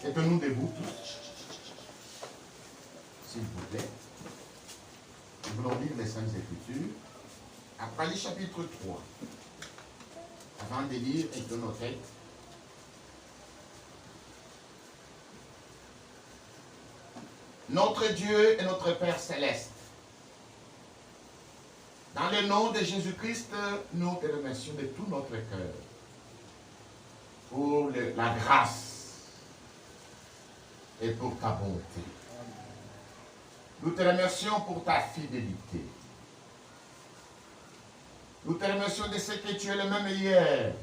Mettons-nous debout tous, s'il vous plaît. Nous voulons lire les Saintes Écritures. Apocalypse chapitre 3. Avant de lire, mettons nos têtes. Notre Dieu et notre Père céleste, dans le nom de Jésus-Christ, nous te remercions de tout notre cœur pour la grâce et pour ta bonté. Nous te remercions pour ta fidélité. Nous te remercions de ce que tu es le même hier,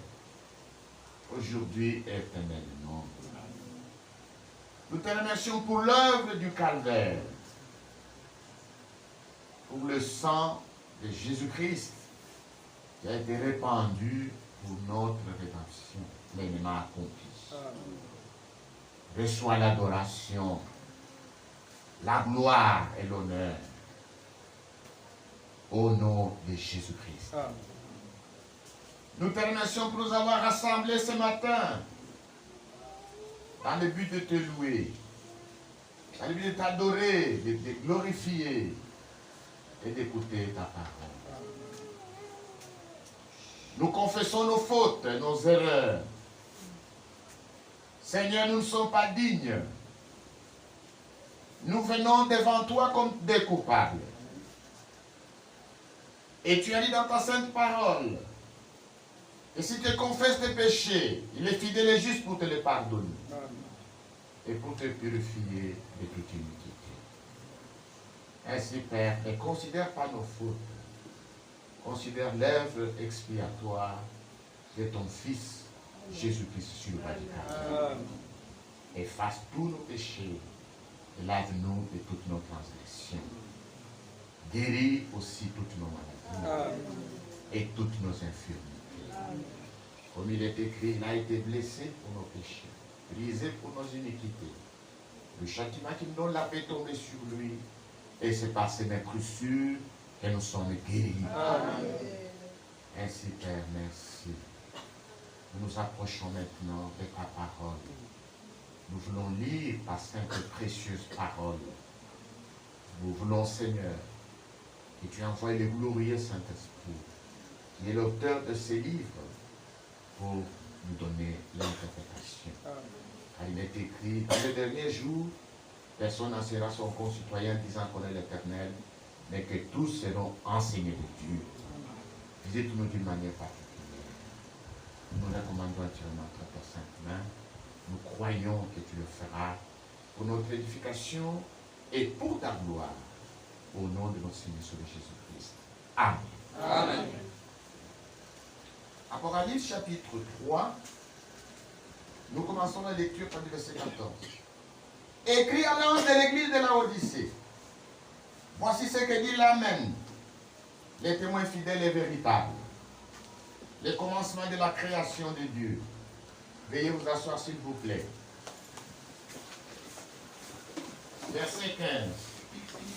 aujourd'hui et éternellement. Nous te remercions pour l'œuvre du calvaire, pour le sang de Jésus-Christ qui a été répandu pour notre rédemption, pleinement accomplie. Reçois l'adoration, la gloire et l'honneur au nom de Jésus-Christ. Nous te remercions pour nous avoir rassemblés ce matin dans le but de te louer, dans le but de t'adorer, de te glorifier et d'écouter ta parole. Nous confessons nos fautes, nos erreurs. Seigneur, nous ne sommes pas dignes. Nous venons devant toi comme des coupables. Et tu as dit dans ta sainte parole, et si tu confesses tes péchés, il est fidèle et juste pour te les pardonner. Et pour te purifier de toute iniquité. Ainsi, Père, ne considère pas nos fautes. Considère l'œuvre expiatoire de ton Fils, Jésus-Christ sur le Calvaire. Efface tous nos péchés et lave-nous de toutes nos transgressions. Guéris aussi toutes nos maladies et toutes nos infirmités. Comme il est écrit, il a été blessé pour nos péchés, brisé pour nos iniquités. Le châtiment qui nous donne la paix est tombé sur lui, et c'est par ses meurtrissures que nous sommes guéris. Amen. Ainsi, Père, merci. Nous nous approchons maintenant de ta parole. Nous voulons lire ta sainte et précieuse parole. Nous voulons, Seigneur, que tu envoies le glorieux Saint-Esprit, qui est l'auteur de ces livres, pour nous donner l'interprétation. Car il est écrit, dans les derniers jours, personne n'en sera son concitoyen disant qu'on est l'Éternel, mais que tous seront enseignés de Dieu. Visite-nous d'une manière particulière. Nous nous recommandons entièrement entre ta sainte main. Nous croyons que tu le feras pour notre édification et pour ta gloire. Au nom de notre Seigneur Jésus-Christ. Amen. Amen. Apocalypse chapitre 3. Nous commençons la lecture par le verset 14. Écrit à l'ange de l'église de Laodicée. Voici ce que dit l'Amen, les témoins fidèles et véritables. Le commencement de la création de Dieu. Veuillez vous asseoir s'il vous plaît. Verset 15.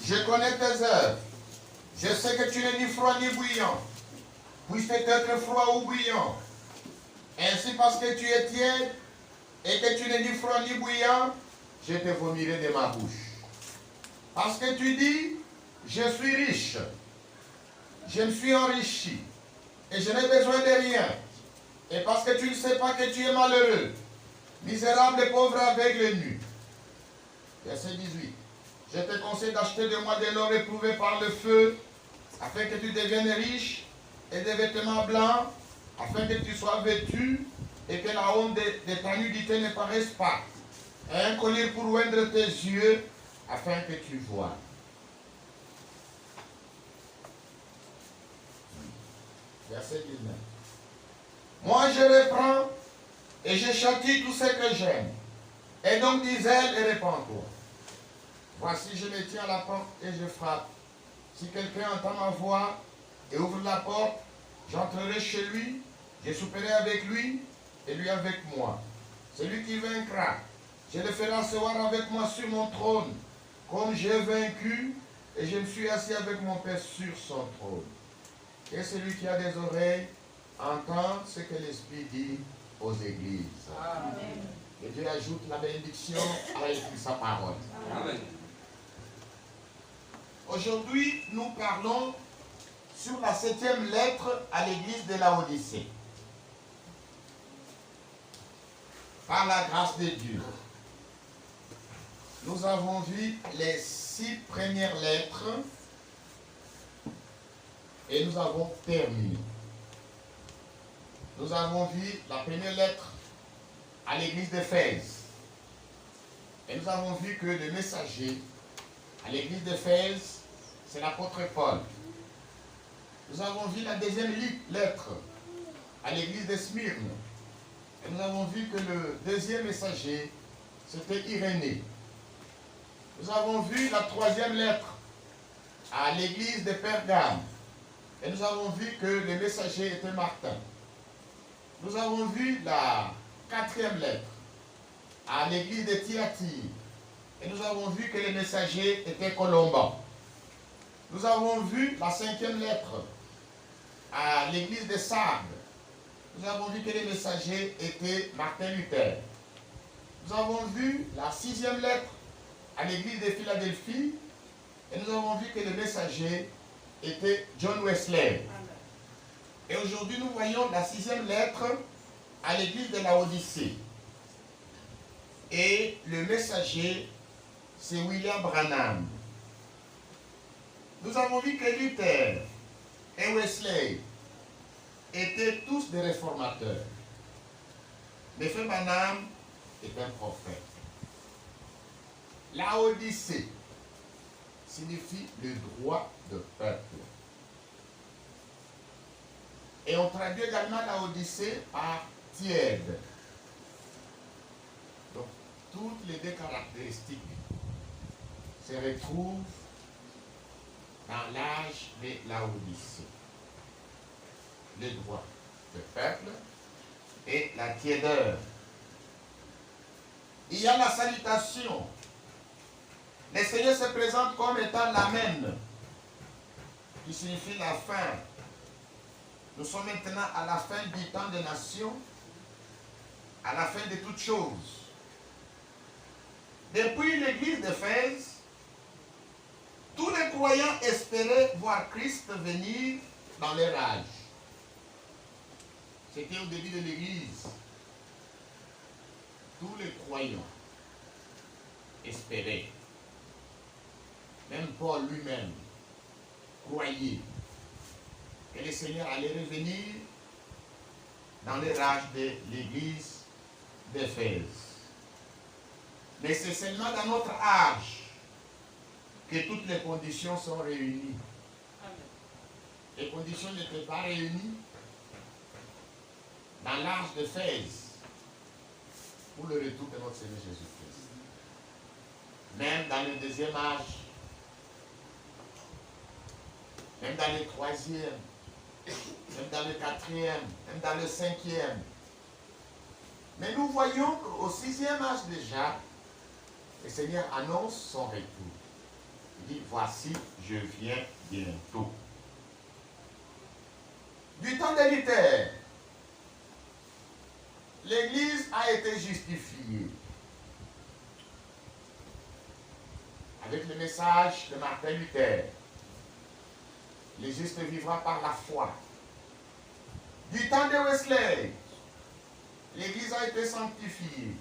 Je connais tes œuvres. Je sais que tu n'es ni froid ni bouillant. Puisse être froid ou bouillant. Ainsi parce que tu es tiède et que tu n'es ni froid ni bouillant, je te vomirai de ma bouche. Parce que tu dis, je suis riche, je me suis enrichi, et je n'ai besoin de rien. Et parce que tu ne sais pas que tu es malheureux, misérable, pauvre, aveugle, nu. Verset 18. Je te conseille d'acheter de moi de l'or éprouvé par le feu, afin que tu deviennes riche, et des vêtements blancs, afin que tu sois vêtu, et que la honte de ta nudité ne paraisse pas. Et un collier pour oindre tes yeux, afin que tu vois. Verset 19. Moi je reprends et je châtie tout ce que j'aime. Et donc dis-elle et répands-toi. Voici je me tiens à la porte et je frappe. Si quelqu'un entend ma voix et ouvre la porte, j'entrerai chez lui, je souperai avec lui et lui avec moi. Celui qui vaincra, je le ferai asseoir avec moi sur mon trône, comme j'ai vaincu et je me suis assis avec mon Père sur son trône. Et celui qui a des oreilles, entend ce que l'Esprit dit aux églises. Amen. Et Dieu ajoute la bénédiction à écrire sa parole. Amen. Aujourd'hui, nous parlons sur la 7e lettre à l'église de Laodicée. Par la grâce de Dieu, nous avons vu les 6 premières lettres et nous avons terminé. Nous avons vu la première lettre à l'église d'Éphèse. Et nous avons vu que le messager à l'église d'Éphèse, c'est l'apôtre Paul. Nous avons vu la deuxième lettre à l'église de Smyrne. Et nous avons vu que le deuxième messager, c'était Irénée. Nous avons vu la troisième lettre à l'église de Pergame. Et nous avons vu que le messager était Martin. Nous avons vu la 4e lettre à l'église de Thyatire. Et nous avons vu que le messager était Colomban. Nous avons vu la 5e lettre à l'église de Sardes. Nous avons vu que le messager était Martin Luther. Nous avons vu la 6e lettre à l'église de Philadelphie. Et nous avons vu que le messager était John Wesley. Et aujourd'hui, nous voyons la 6e lettre à l'église de Laodicée. Et le messager, c'est William Branham. Nous avons vu que Luther et Wesley étaient tous des réformateurs. Mais frère Branham est un prophète. Laodicée signifie le droit de peuple. Et on traduit également Laodicée par tiède. Donc, toutes les deux caractéristiques se retrouvent dans l'âge de Laodicée. Le droit de peuple et la tiédeur. Il y a la salutation. Le Seigneur se présente comme étant l'Amen, qui signifie la fin. Nous sommes maintenant à la fin du temps des nations, à la fin de toutes choses. Depuis l'église d'Éphèse, tous les croyants espéraient voir Christ venir dans leur âge. C'était au début de l'église. Tous les croyants espéraient. Même Paul lui-même croyait que le Seigneur allait revenir dans les âges de l'église d'Éphèse. Mais c'est seulement dans notre âge que toutes les conditions sont réunies. Les conditions n'étaient pas réunies dans l'âge d'Éphèse pour le retour de notre Seigneur Jésus-Christ. Même dans le deuxième âge, même dans le troisième, même dans le quatrième, même dans le cinquième. Mais nous voyons qu'au 6e âge déjà, le Seigneur annonce son retour. Il dit, voici, je viens bientôt. Du temps de Luther, l'Église a été justifiée avec le message de Martin Luther. Le juste vivra par la foi. Du temps de Wesley, l'Église a été sanctifiée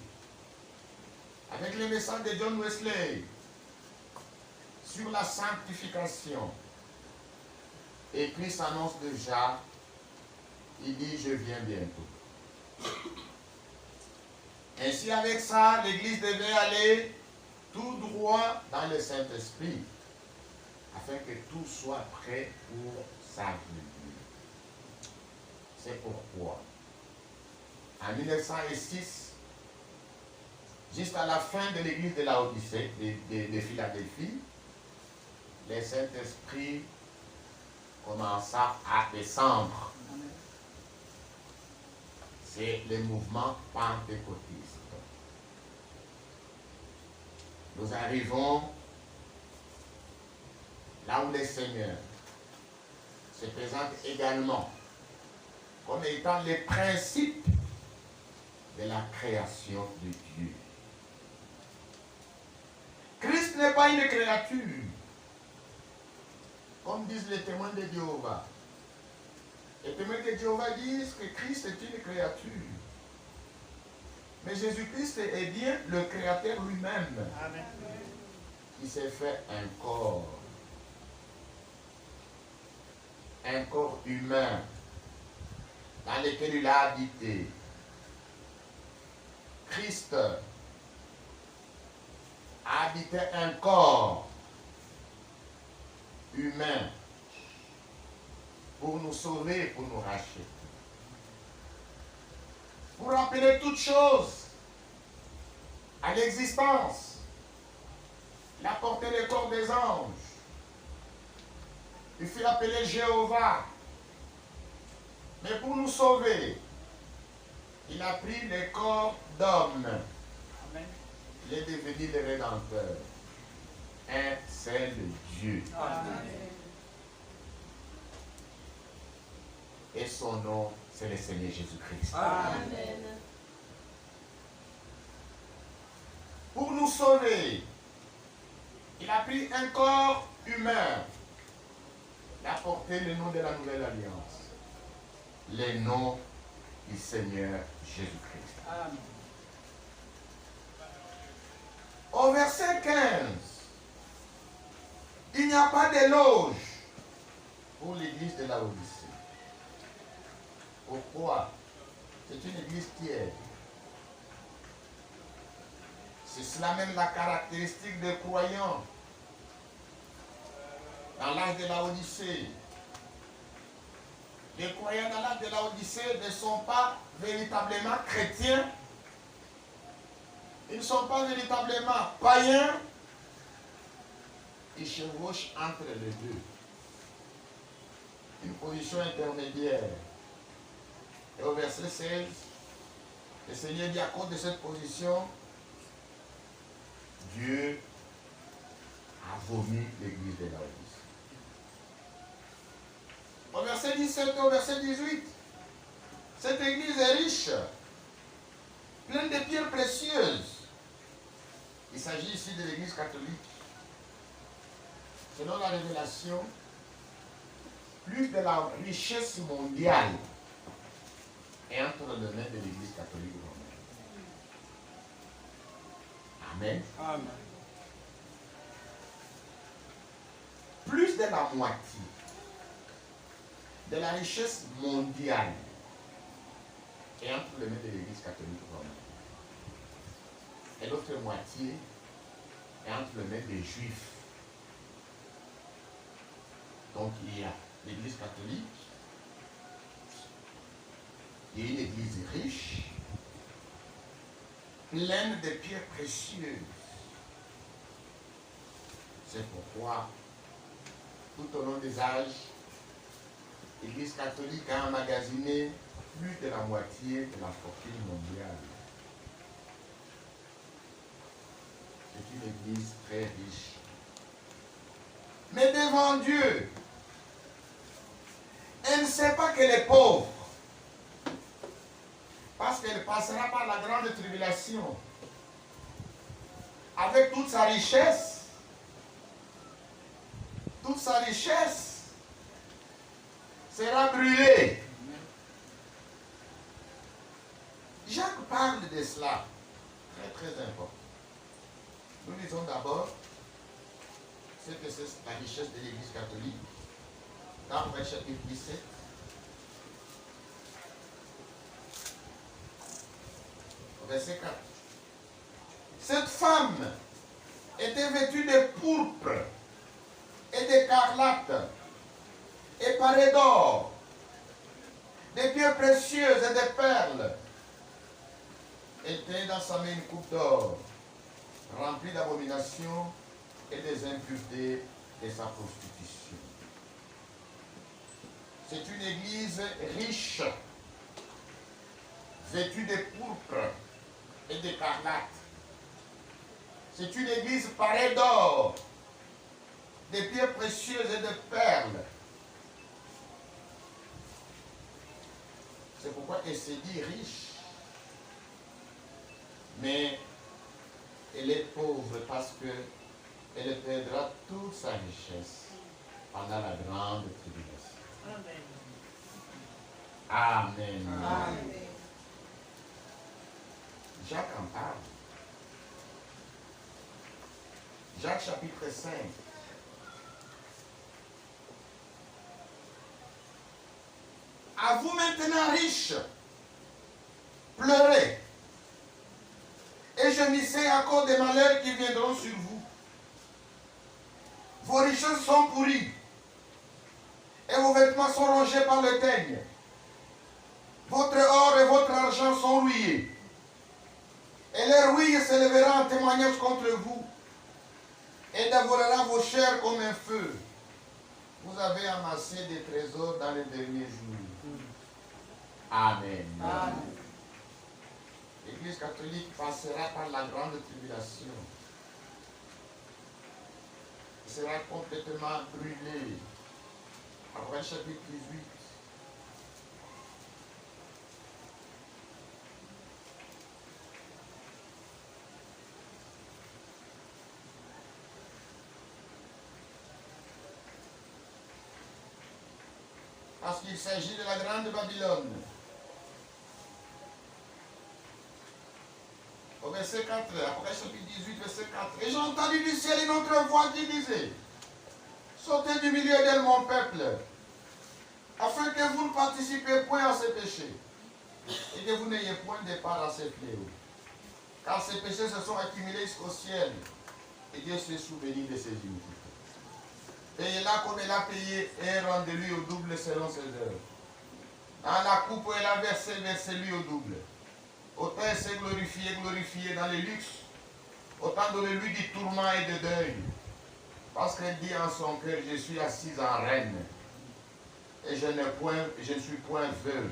avec le message de John Wesley sur la sanctification. Et Christ annonce déjà, il dit, je viens bientôt. Ainsi, avec ça, l'Église devait aller tout droit dans le Saint-Esprit, afin que tout soit prêt pour sa venue. C'est pourquoi, en 1906, juste à la fin de l'église de Laodicée, de Philadelphie, le Saint-Esprit commença à descendre. C'est le mouvement pentecôtiste. Nous arrivons là où le Seigneur se présente également comme étant les principes de la création de Dieu. Christ n'est pas une créature, comme disent les témoins de Jéhovah. Les témoins de Jéhovah disent que Christ est une créature. Mais Jésus-Christ est bien le Créateur lui-même. Amen. Qui s'est fait un corps humain dans lequel il a habité. Christ a habité un corps humain pour nous sauver, pour nous racheter. Pour rappeler toutes choses à l'existence. Il a porté le corps des anges. Il fut appelé Jéhovah. Mais pour nous sauver, il a pris le corps d'homme. Il est devenu le Rédempteur. Un seul Dieu. Amen. Et son nom, c'est le Seigneur Jésus-Christ. Amen. Pour nous sauver, il a pris un corps humain. Il a porté le nom de la nouvelle alliance. Le nom du Seigneur Jésus-Christ. Amen. Au verset 15, il n'y a pas d'éloge pour l'église de la Odyssée. Pourquoi? C'est une église tiède. C'est cela même la caractéristique des croyants dans l'âge de la Odyssée. Les croyants dans l'âge de la Odyssée ne sont pas véritablement chrétiens. Ils ne sont pas véritablement païens. Ils chevauchent entre les deux. Une position intermédiaire. Et au verset 16, le Seigneur dit à cause de cette position, Dieu a vomi l'église de la Odyssée. Au verset 17 et au verset 18, cette église est riche, pleine de pierres précieuses. Il s'agit ici de l'église catholique. Selon la révélation, plus de la richesse mondiale est entre les mains de l'église catholique romaine. Amen. Amen. Plus de la moitié de la richesse mondiale est entre les mains de l'église catholique romaine. Et l'autre moitié est entre les mains des juifs. Donc il y a l'église catholique, il y a une église riche, pleine de pierres précieuses. C'est pourquoi, tout au long des âges, l'église catholique a emmagasiné plus de la moitié de la fortune mondiale. C'est une église très riche. Mais devant Dieu, elle ne sait pas qu'elle est pauvre. Parce qu'elle passera par la grande tribulation. Avec toute sa richesse sera brûlée. Jacques parle de cela. Très très important. Nous lisons d'abord ce que c'est la richesse de l'Église catholique. Dans le chapitre 17. Verset 4. Cette femme était vêtue de pourpre et d'écarlate et parée d'or, des pierres précieuses et des perles. Elle tenait dans sa main une coupe d'or, remplie d'abominations et des impuretés de sa prostitution. C'est une église riche, vêtue de pourpre et d'écarlate. C'est une église parée d'or, de pierres précieuses et de perles. C'est pourquoi elle se dit riche. Mais elle est pauvre parce qu'elle perdra toute sa richesse pendant la grande tribulation. Amen. Amen. Jacques en parle. Jacques chapitre 5. À vous maintenant riches, pleurez et gémissez à cause des malheurs qui viendront sur vous. Vos richesses sont pourries et vos vêtements sont rongés par le teigne. Votre or et votre argent sont rouillés. Et leur rouille s'élèvera en témoignage contre vous et dévorera vos chairs comme un feu. Vous avez amassé des trésors dans les derniers jours. Amen. Amen. L'Église catholique passera par la grande tribulation. Elle sera complètement brûlée. Après chapitre 18. Parce qu'il s'agit de la grande Babylone. Au verset 4, après chapitre 18, verset 4. Et j'ai entendu du ciel une autre voix qui disait: sortez du milieu d'elle, mon peuple, afin que vous ne participez point à ces péchés, et que vous n'ayez point de part à ces fléaux. Car ces péchés se sont accumulés jusqu'au ciel, et Dieu s'est souvenu de ses iniquités. Payez-la comme elle a payé, et rendez-lui au double selon ses œuvres. Dans la coupe où elle a versé, versez-lui au double. Autant elle s'est glorifiée dans le luxe, autant donnez-lui du tourment et de deuil. Parce qu'elle dit en son cœur: je suis assise en reine, et je ne suis point veuve,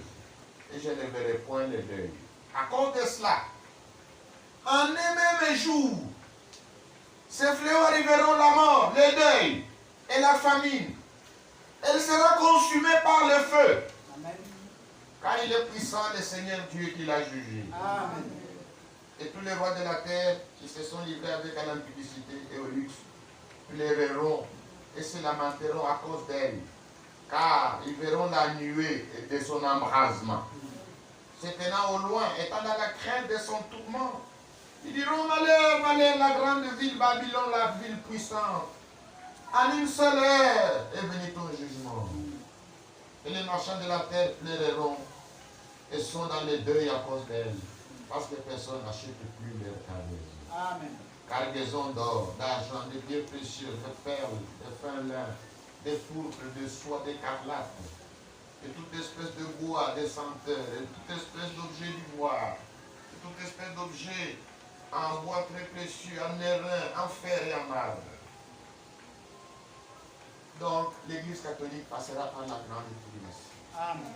et je ne verrai point le deuil. À cause de cela, en un même jour, ces fléaux arriveront: la mort, le deuil et la famine. Elle sera consumée par le feu. Amen. Car il est puissant, le Seigneur Dieu qui l'a jugé. Amen. Et tous les rois de la terre qui se sont livrés avec à l'impudicité et au luxe pleureront et se lamenteront à cause d'elle, car ils verront la nuée de son embrasement. Se tenant au loin, étant dans la crainte de son tourment, ils diront: malheur, malheur, la grande ville Babylone, la ville puissante. En une seule heure est venu ton jugement. Et les marchands de la terre pleureront et sont dans le deuil à cause d'elle, parce que personne n'achète plus leur cargaison. Amen. Cargaison d'or, d'argent, de biens précieux, de perles, de fin lin, de pourpre, de soie, d'écarlate, de toute espèce de bois, de senteur, de toute espèce d'objet d'ivoire, de toute espèce d'objet en bois très précieux, en airain, en fer et en marbre. Donc, l'Église catholique passera par la grande tribulation. Amen.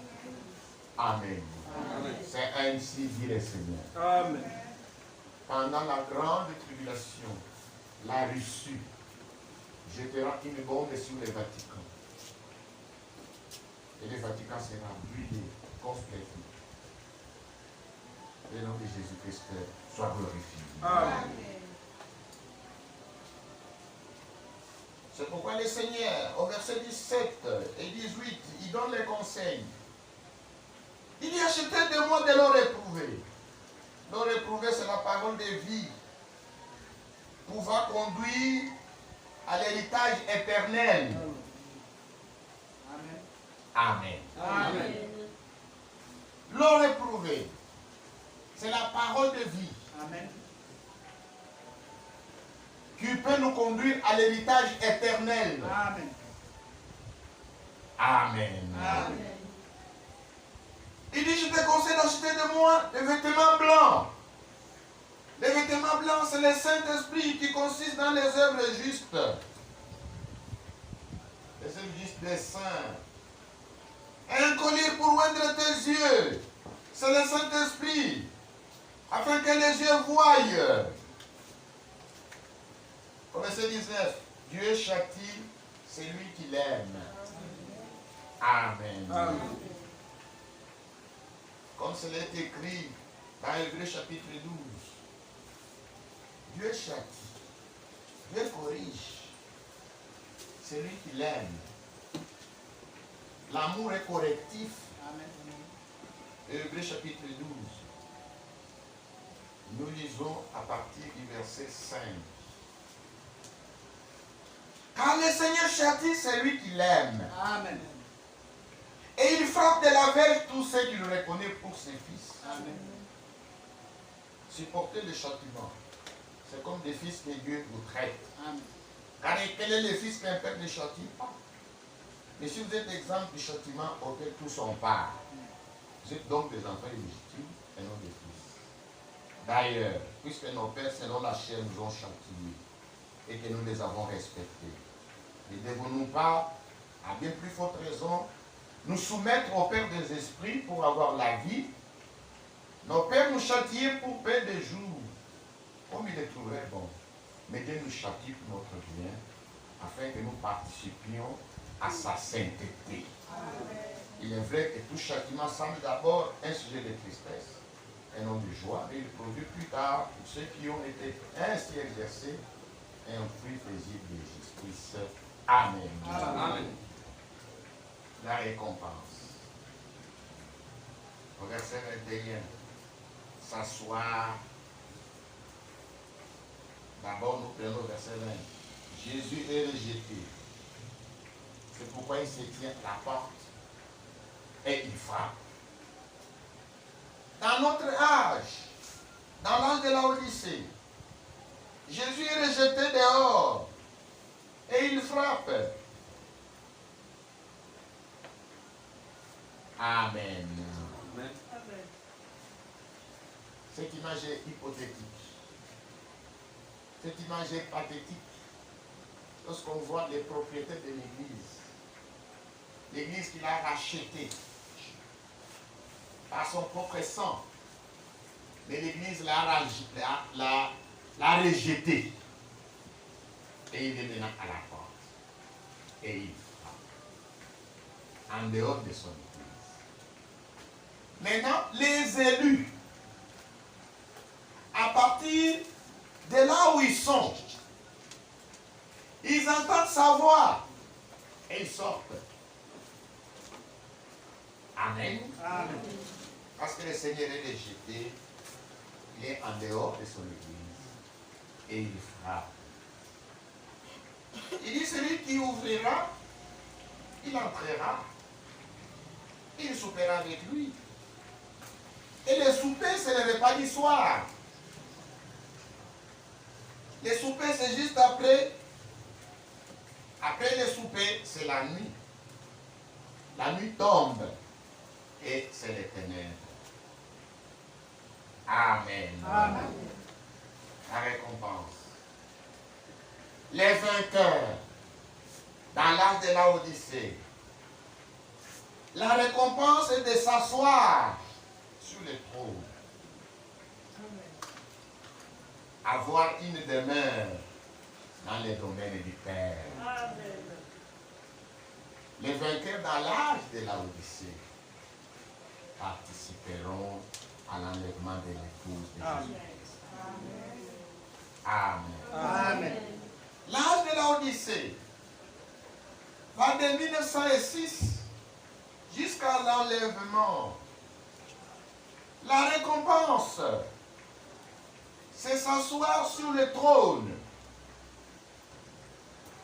Amen. Amen. C'est ainsi dit le Seigneur. Amen. Pendant la grande tribulation, la Russie jettera une bombe sur le Vatican. Et le Vatican sera brûlé complètement. Le nom de Jésus-Christ soit glorifié. Amen. C'est pourquoi le Seigneur, au verset 17 et 18, il donne les conseils. Il dit: achetez de moi de l'eau réprouvée. L'eau réprouvée, c'est la parole de vie, pouvant conduire à l'héritage éternel. Amen. Amen. Amen. L'eau réprouvée, c'est la parole de vie. Amen. Qui peut nous conduire à l'héritage éternel. Amen. Amen. Amen. Il dit: je te conseille d'acheter de moi des vêtements blancs. Les vêtements blancs, c'est le Saint-Esprit qui consiste dans les œuvres justes. Les œuvres justes des saints. Et un collier pour oindre tes yeux, c'est le Saint-Esprit, afin que les yeux voient. Au verset 19, Dieu châtie celui qui l'aime. Amen. Amen. Comme cela est écrit dans Hébreux chapitre 12, Dieu châtie, Dieu corrige. C'est lui qui l'aime. L'amour est correctif. Hébreux chapitre 12. Nous lisons à partir du verset 5. Car le Seigneur châtie celui qui l'aime. Amen. Et il frappe de la verge tous ceux qui le reconnaissent pour ses fils. Amen. Supporter le châtiment. C'est comme des fils que Dieu vous traite. Amen. Car quel est le fils qu'un père ne châtie pas? Mais si vous êtes exemple du châtiment auquel tous ont part, vous êtes donc des enfants illégitimes et non des fils. D'ailleurs, puisque nos pères, selon la chair, nous ont châtiés et que nous les avons respectés, ne devons-nous pas, à bien plus forte raison, nous soumettre au Père des esprits pour avoir la vie? Nos pères nous châtiaient pour paix des jours, comme ils les trouvaient bon. Mais Dieu nous châtie pour notre bien, afin que nous participions à sa sainteté. Amen. Il est vrai que tout châtiment semble d'abord un sujet de tristesse, un nom de joie, mais il produit plus tard, pour ceux qui ont été ainsi exercés, un fruit paisible de justice. Amen. Amen. La récompense. Au verset 21, s'asseoir. D'abord, nous prenons le verset 20. Jésus est rejeté. C'est pourquoi il se tient à la porte et il frappe. Dans notre âge, dans l'âge de la Odyssée, Jésus est rejeté dehors et il frappe. Amen. Amen. Cette image est hypothétique. Cette image est pathétique. Lorsqu'on voit les propriétaires de l'église qu'il a rachetée par son propre sang, mais l'église l'a rejeté. Et il est maintenant à la porte. Et il frappe. En dehors de son église. Maintenant, les élus, à partir de là où ils sont, ils entendent sa voix et ils sortent. Amen. Amen. Parce que le Seigneur est rejeté, il est en dehors de son église et il frappe. Il dit celui qui ouvrira, il entrera, il soupera avec lui. Et le souper, c'est le repas du soir. Le souper, c'est juste après. Après le souper, c'est la nuit. La nuit tombe et c'est les ténèbres. Amen. Amen. La récompense. Les vainqueurs dans l'âge de la Odyssée. La récompense est de s'asseoir sur le trône. Avoir une demeure dans les domaines du Père. Amen. Les vainqueurs dans l'âge de la Odyssée participeront à l'enlèvement de l'épouse de Jésus. Amen. Amen. L'âge de la Odyssée va de 1906 jusqu'à l'enlèvement. La récompense, c'est s'asseoir sur le trône,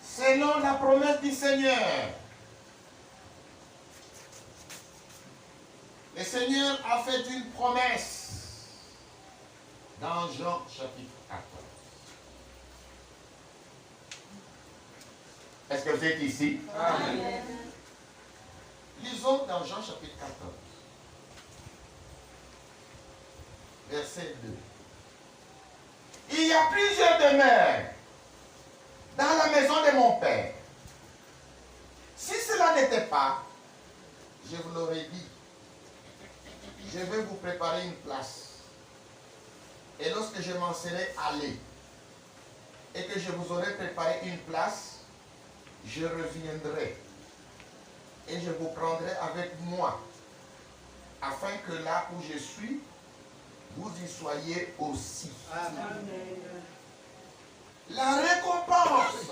selon la promesse du Seigneur. Le Seigneur a fait une promesse dans Jean chapitre 14. Est-ce que vous êtes ici? Amen. Lisons dans Jean chapitre 14. Verset 2. Il y a plusieurs demeures dans la maison de mon Père. Si cela n'était pas, je vous l'aurais dit, je vais vous préparer une place. Et lorsque je m'en serai allé et que je vous aurai préparé une place, je reviendrai et je vous prendrai avec moi, afin que là où je suis, vous y soyez aussi. Amen. la récompense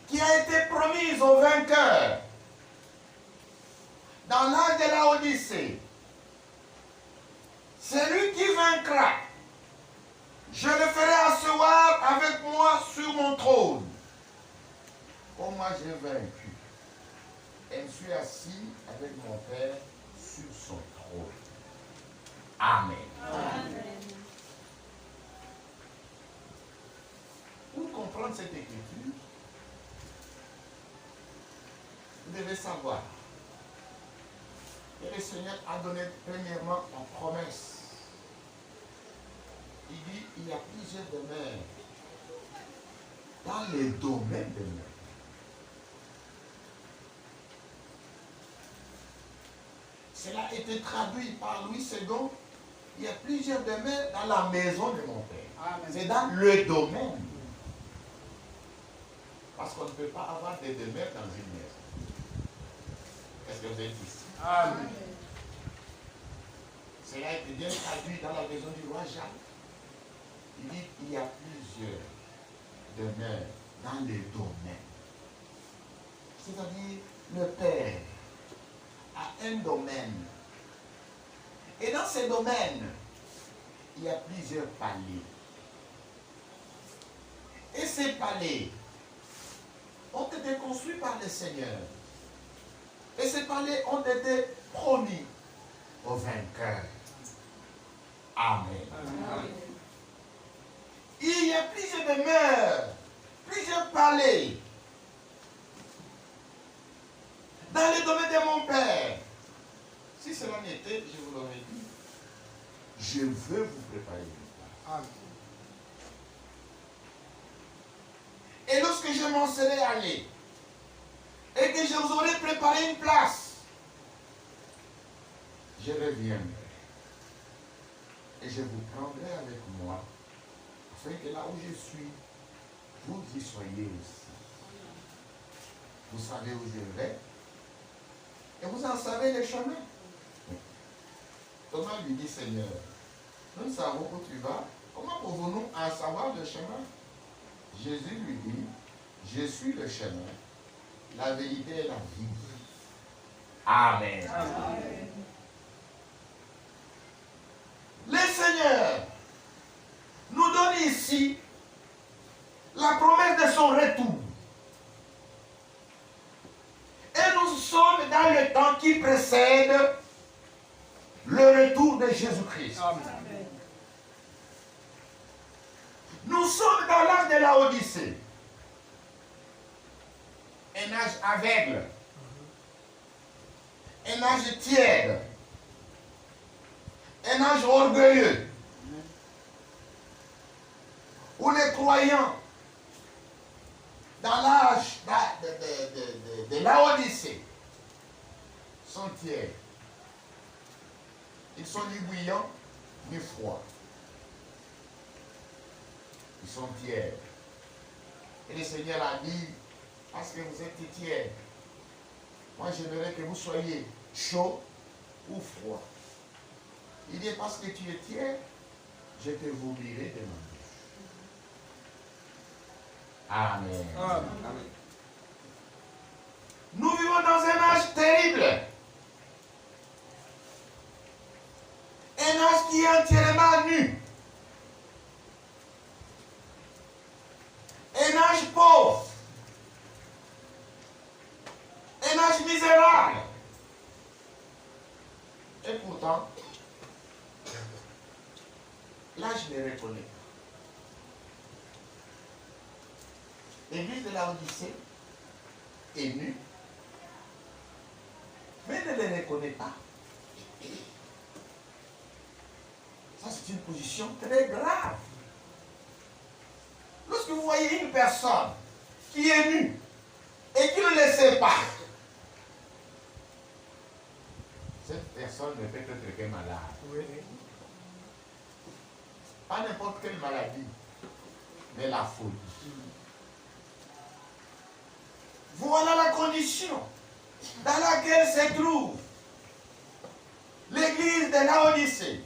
qui a été promise aux vainqueurs dans l'âge de la Odyssée. Celui qui vaincra, je le ferai asseoir avec moi sur mon trône. Comme moi j'ai vaincu, et je suis assis avec mon Père sur son trône. Amen. Amen. Pour comprendre cette écriture, vous devez savoir que le Seigneur a donné premièrement en promesse. Il dit il y a plusieurs demeures dans les domaines de l'homme. Cela a été traduit par Louis II. Il y a plusieurs demeures dans la maison de mon Père. C'est dans le domaine. Parce qu'on ne peut pas avoir des demeures dans une maison. Est-ce que vous êtes ici? Amen. Cela a été bien traduit dans la maison du roi Jacques. Il dit qu'il y a plusieurs demeures dans les domaines. C'est-à-dire, le Père a un domaine. Et dans ces domaines, il y a plusieurs palais. Et ces palais ont été construits par le Seigneur. Et ces palais ont été promis aux vainqueurs. Amen. Amen. Il y a plusieurs demeures, plusieurs palais dans le domaine de mon Père. Si cela n'était, je vous l'aurais dit, je veux vous préparer une place. Et lorsque je m'en serai allé, et que je vous aurai préparé une place, je reviendrai. Et je vous prendrai avec moi, afin que là où je suis, vous y soyez aussi. Vous savez où je vais, et vous en savez le chemin. Thomas lui dit, Seigneur, nous savons où tu vas, comment pouvons-nous en savoir le chemin? Jésus lui dit, je suis le chemin, la vérité et la vie. Amen. Amen. Le Seigneur nous donne ici la promesse de son retour. Et nous sommes dans le temps qui précède le retour de Jésus-Christ. Nous sommes dans l'âge de la Odyssée. Un âge aveugle. Un âge tiède. Un âge orgueilleux. Où les croyants, dans l'âge de la Odyssée, sont tièdes. Ils sont ni bouillants, ni froids. Ils sont tièdes. Et le Seigneur a dit, parce que vous êtes tièdes, moi j'aimerais que vous soyez chaud ou froid. Il dit, parce que tu es tiède, je te vomirai de ma bouche. Amen. Amen. Nous vivons dans un âge terrible. Un âge qui est entièrement nu. Un âge pauvre. Un âge misérable. Et pourtant, l'âge ne reconnaît pas. L'église de la Odyssée est nue, mais ne les reconnaît pas. Ça, c'est une position très grave. Lorsque vous voyez une personne qui est nue et qui ne le sait pas, cette personne ne peut être que malade. Oui. Pas n'importe quelle maladie, mais la folie. Voilà la condition dans laquelle se trouve l'église de la Odyssée.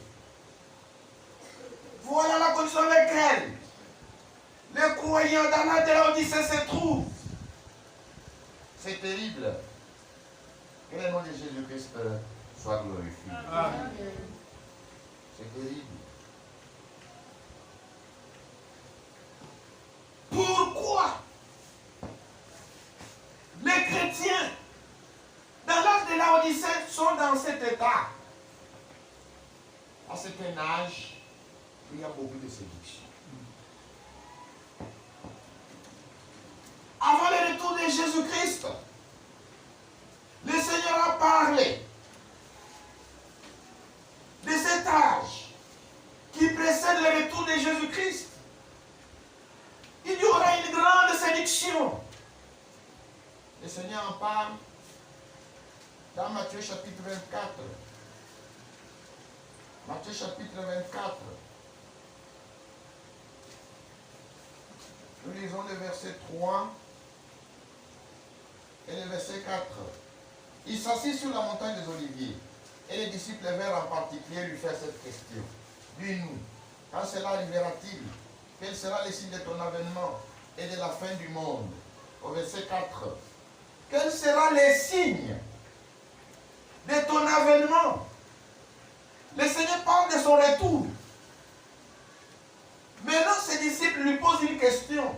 croyants dans la de Laodicée se trouvent. C'est terrible. Que le nom de Jésus-Christ soit glorifié. Amen. C'est terrible. Pourquoi les chrétiens dans l'âge de Laodicée sont dans cet état? À certain âge, il y a beaucoup de séduction. Avant le retour de Jésus-Christ, le Seigneur a parlé de cet âge qui précède le retour de Jésus-Christ. Il y aura une grande séduction. Le Seigneur en parle dans Matthieu chapitre 24. Matthieu chapitre 24. Nous lisons le verset 3 et le verset 4. Il s'assit sur la montagne des Oliviers et les disciples vinrent en particulier lui faire cette question. Dis-nous, quand cela arrivera-t-il? Quel sera le signe de ton avènement et de la fin du monde? Au verset 4. Quel sera le signe de ton avènement? Le Seigneur parle de son retour. Maintenant, ses disciples lui posent une question.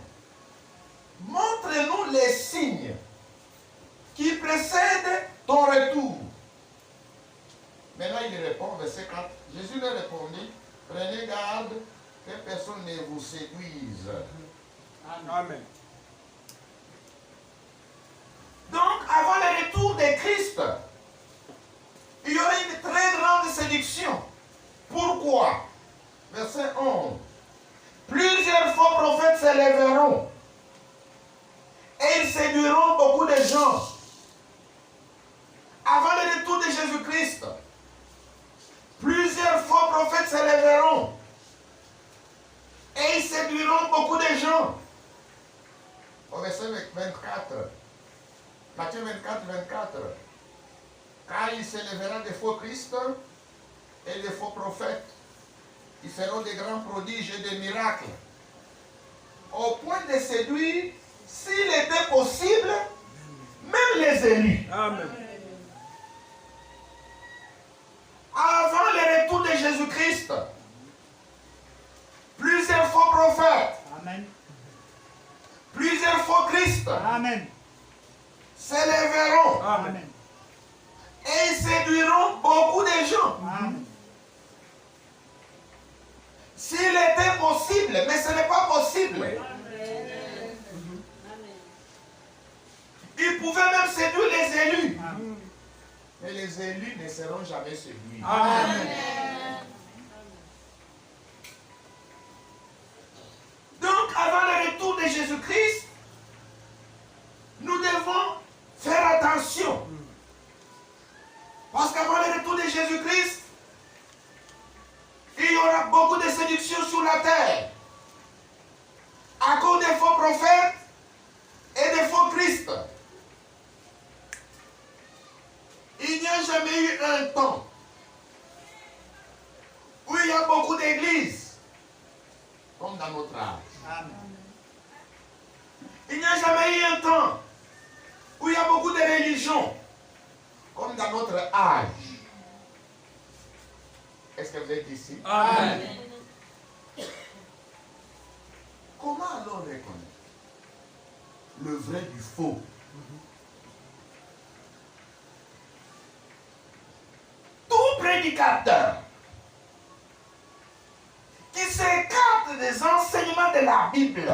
Montre-nous les signes qui précèdent ton retour. Maintenant, il répond, verset 4. Jésus leur répondit, prenez garde que personne ne vous séduise. Amen. Donc, avant le retour de Christ, il y aura une très grande séduction. Pourquoi? Verset 11. Plusieurs faux prophètes s'élèveront et ils séduiront beaucoup de gens. Avant le retour de Jésus-Christ, plusieurs faux prophètes s'élèveront et ils séduiront beaucoup de gens. Au verset 24, Matthieu 24, 24. Car il s'élèvera des faux Christ et des faux prophètes. Ils feront des grands prodiges et des miracles, au point de séduire, s'il était possible, même les élus. Amen. Avant le retour de Jésus-Christ, plusieurs faux prophètes, Amen. plusieurs faux Christ Amen. s'élèveront Amen. et ils séduiront beaucoup de gens. Amen. S'il était possible, mais ce n'est pas possible. Ils pouvaient même séduire les élus. Amen. Mais les élus ne seront jamais séduits. Amen. Donc, avant le retour de Jésus-Christ, nous devons faire attention. Parce qu'avant le retour de Jésus-Christ, il y aura beaucoup de séduction sur la terre. À cause des faux prophètes et des faux Christ. Il n'y a jamais eu un temps où il y a beaucoup d'églises, comme dans notre âge. Amen. Il n'y a jamais eu un temps où il y a beaucoup de religions, comme dans notre âge. Est-ce que vous êtes ici? Amen. Comment alors reconnaître le vrai du faux? Tout prédicateur qui s'écarte des enseignements de la Bible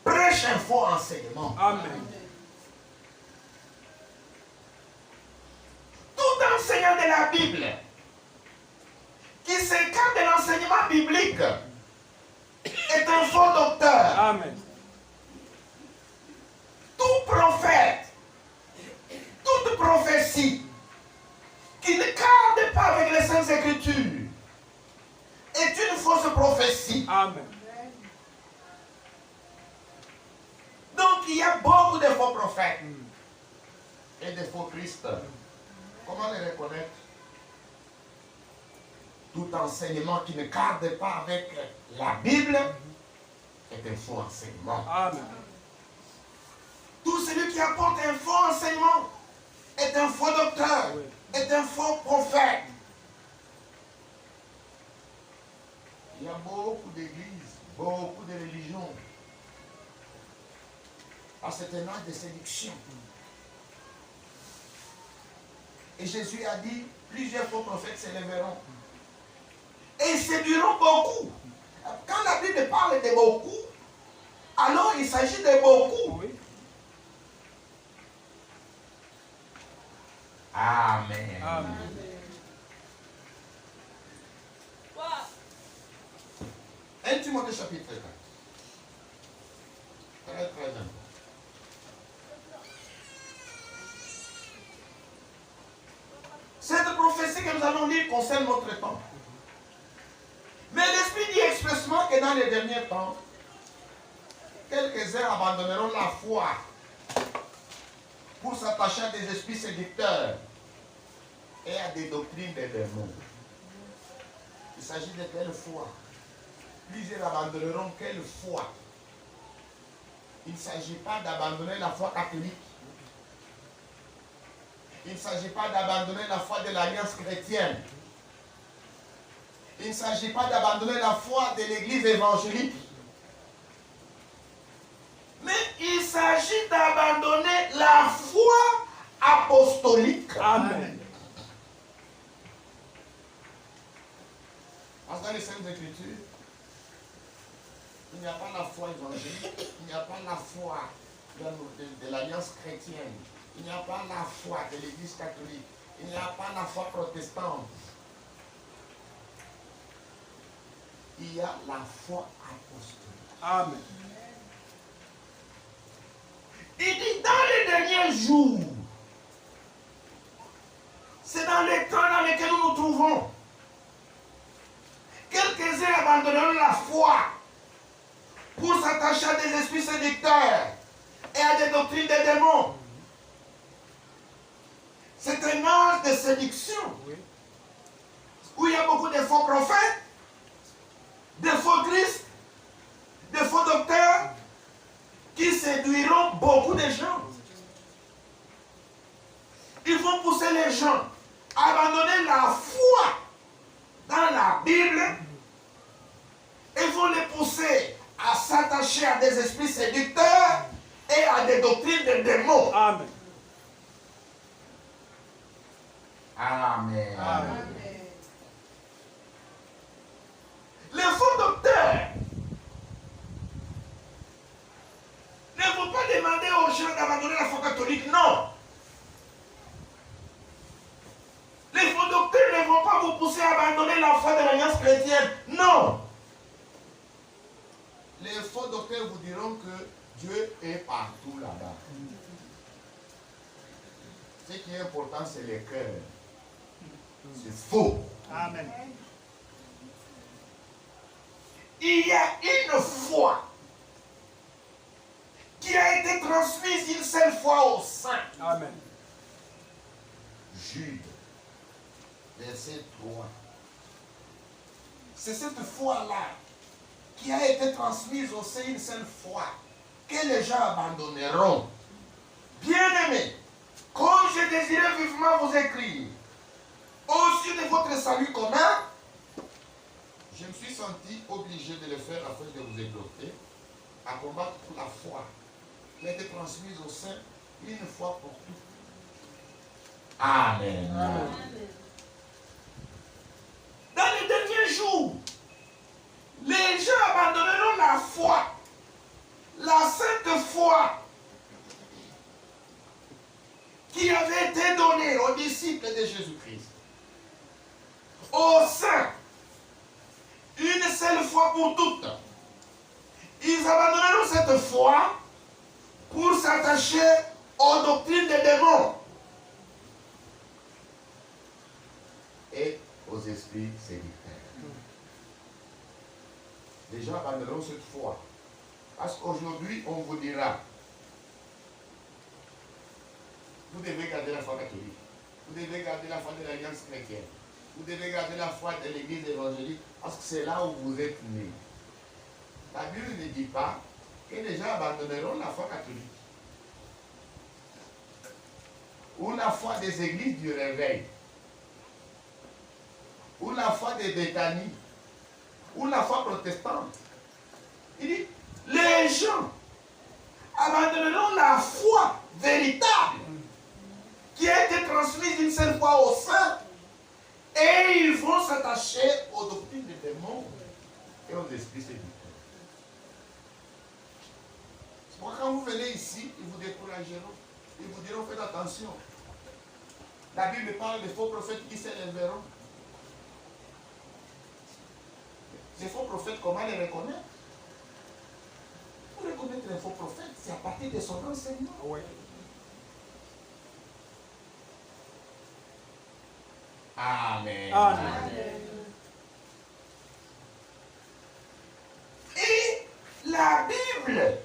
prêche un faux enseignement. Amen. Tout enseignant de la Bible qui s'écarte de l'enseignement biblique est un faux docteur. Amen. Tout prophète, toute prophétie qui ne cadre pas avec les Saintes Écritures est une fausse prophétie. Amen. Donc il y a beaucoup de faux prophètes et de faux Christ. Comment les reconnaître? Tout enseignement qui ne cadre pas avec la Bible est un faux enseignement. Amen. Tout celui qui apporte un faux enseignement est un faux docteur, Oui. est un faux prophète. Il y a beaucoup d'églises, beaucoup de religions. Parce que c'est un âge de séduction. Et Jésus a dit, plusieurs faux prophètes s'élèveront. Et ils séduiront beaucoup. Quand la Bible parle de beaucoup, alors il s'agit de beaucoup. Oui. Amen. Amen. 1 Timothée chapitre 4. Très très important. Cette prophétie que nous allons lire concerne notre temps. Mais l'Esprit dit expressément que dans les derniers temps, quelques-uns abandonneront la foi pour s'attacher à des esprits séducteurs et à des doctrines des démons. Il s'agit de quelle foi? Plusieurs abandonneront quelle foi? Il ne s'agit pas d'abandonner la foi catholique. Il ne s'agit pas d'abandonner la foi de l'Alliance chrétienne. Il ne s'agit pas d'abandonner la foi de l'Église évangélique. Mais il s'agit d'abandonner la foi apostolique. Amen. Parce que dans les Saintes Écritures, il n'y a pas la foi évangélique, il n'y a pas la foi de l'Alliance chrétienne, il n'y a pas la foi de l'Église catholique, il n'y a pas la foi protestante. Il y a la foi apostolique. Amen. Il dit dans les derniers jours, c'est dans les temps dans lesquels nous nous trouvons, quelques-uns abandonneront la foi pour s'attacher à des esprits séducteurs et à des doctrines des démons. C'est un âge de séduction Oui. où il y a beaucoup de faux prophètes, de faux Christ, de faux docteurs qui séduiront beaucoup de gens. Ils vont pousser les gens à abandonner la foi dans la Bible et vont les pousser à s'attacher à des esprits séducteurs et à des doctrines de démons. Amen. Amen. Amen. Les faux docteurs ne vont pas demander aux gens d'abandonner la foi catholique, non. Les faux docteurs ne vont pas vous pousser à abandonner la foi de l'Alliance chrétienne, non. Les faux docteurs vous diront que Dieu est partout là-bas. Ce qui est important, c'est le cœur. C'est faux. Amen. Il y a une foi qui a été transmise une seule fois aux saints. Amen. Jude, verset 3. C'est cette foi-là qui a été transmise aux saints une seule fois que les gens abandonneront. Bien-aimés, comme je désirais vivement vous écrire, au sujet de votre salut commun, je me suis senti obligé de le faire afin de vous exhorter à combattre pour la foi qui a été transmise aux saints une fois pour toutes. Amen. Amen. Dans les derniers jours, les gens abandonneront la foi, la sainte foi qui avait été donnée aux disciples de Jésus-Christ, aux saints, une seule fois pour toutes. Ils abandonneront cette foi pour s'attacher aux doctrines des démons et aux esprits séducteurs. Les gens abandonneront cette foi. Parce qu'aujourd'hui, on vous dira, vous devez garder la foi catholique, vous devez garder la foi de l'Alliance chrétienne, vous devez garder la foi de l'Église évangélique, parce que c'est là où vous êtes nés. La Bible ne dit pas que les gens abandonneront la foi catholique. Ou la foi des églises du réveil. Ou la foi des Béthanie. Ou la foi protestante. Il dit, les gens abandonneront la foi véritable qui a été transmise une seule fois au sein et ils vont s'attacher aux doctrines des démons et aux esprits séducteurs. C'est pourquoi quand vous venez ici, ils vous décourageront. Ils vous diront, faites attention. La Bible parle des faux prophètes qui s'élèveront. Ces faux prophètes, comment les reconnaître? Pour reconnaître les faux prophètes, c'est à partir de son enseignement. Oui. Amen. Amen. Et la Bible,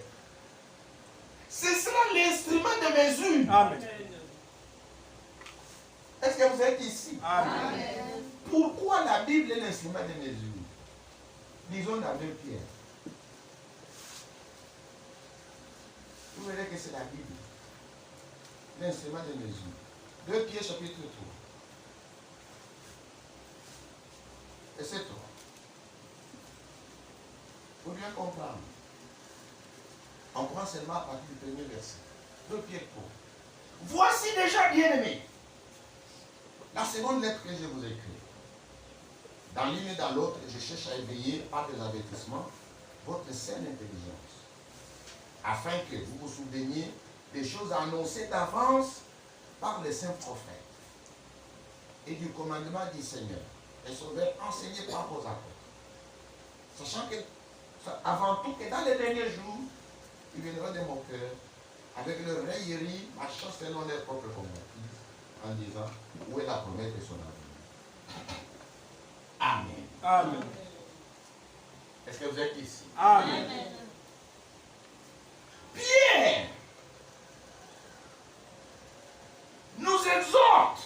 ce sera l'instrument de mesure. Amen. Est-ce que vous êtes ici? Amen. Pourquoi la Bible est l'instrument de mesure? Disons dans 2 Pierre. Vous verrez que c'est la Bible. L'instrument de mesure. 2 Pierre chapitre 3. Verset 3. Pour bien comprendre. On commence seulement à partir du premier verset. 2 Pierre 3. Voici déjà, bien-aimés, la seconde lettre que je vous écris. Dans l'une et dans l'autre, je cherche à éveiller par des avertissements votre saine intelligence, afin que vous vous souveniez des choses annoncées d'avance par les saints prophètes et du commandement du Seigneur, et sauveur enseigné par vos apôtres. Sachant que, avant tout, que dans les derniers jours, il viendra de mon cœur, avec leur raillerie, marchant selon leur propre convoitise, en disant, où est la promesse de son avenir? Amen. Amen. Est-ce que vous êtes ici? Amen. Pierre nous exhorte,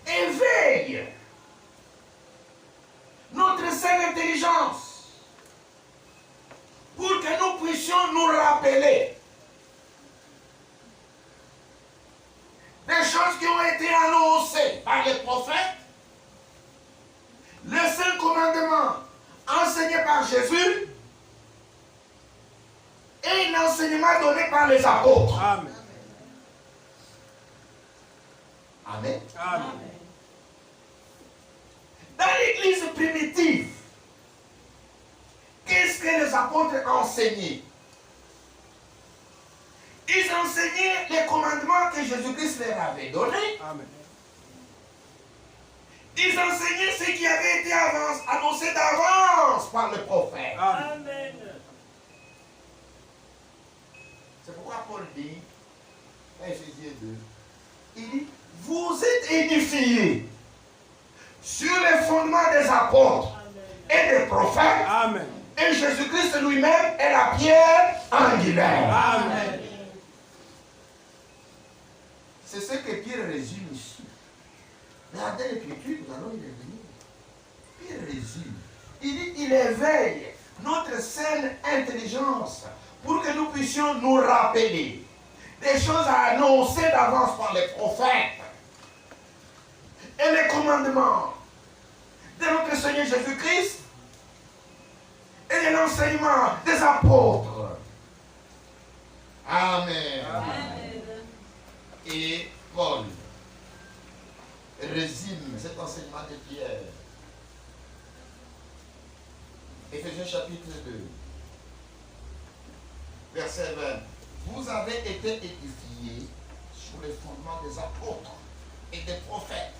éveille notre saine intelligence pour que nous puissions nous rappeler des choses qui ont été annoncées par les prophètes, les 5 commandements enseignés par Jésus et l'enseignement donné par les apôtres. Amen. Amen. Amen. Dans l'église primitive, qu'est-ce que les apôtres enseignaient? Ils enseignaient les commandements que Jésus-Christ leur avait donnés. Amen. Ils enseignaient ce qui avait été annoncé d'avance par le prophète. Amen. C'est pourquoi Paul dit, dans Éphésiens 2, il dit, vous êtes édifiés sur les fondements des apôtres et des prophètes. Amen. Et Jésus-Christ lui-même est la pierre angulaire. Amen. C'est ce que Pierre résume ici. Regardez l'Écriture, nous allons y revenir. Pierre résume. Il dit, il éveille notre saine intelligence pour que nous puissions nous rappeler des choses annoncées d'avance par les prophètes et les commandements de notre Seigneur Jésus-Christ et de l'enseignement des apôtres. Amen. Amen. Et Paul résume cet enseignement de Pierre. Éphésiens chapitre 2, verset 20. Vous avez été édifiés sur les fondements des apôtres et des prophètes,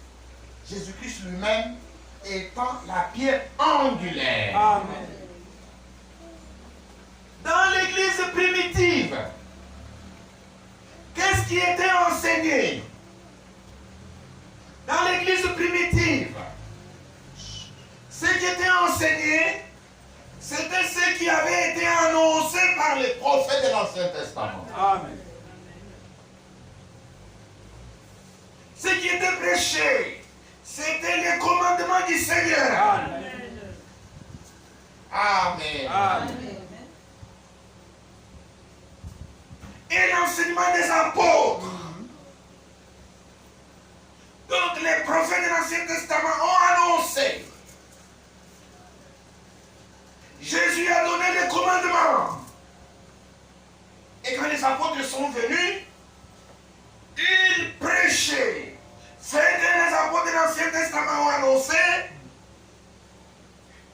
Jésus-Christ lui-même étant la pierre angulaire. Amen. Dans l'église primitive, qu'est-ce qui était enseigné? Dans l'église primitive, ce qui était enseigné, c'était ce qui avait été annoncé par les prophètes de l'Ancien Testament. Amen. Ce qui était prêché, C'était le commandement du Seigneur. Amen. Amen. Amen. Et l'enseignement des apôtres. Donc les prophètes de l'Ancien Testament ont annoncé. Jésus a donné les commandements. Et quand les apôtres sont venus, ils prêchaient. Ce que les apôtres de l'Ancien Testament ont annoncé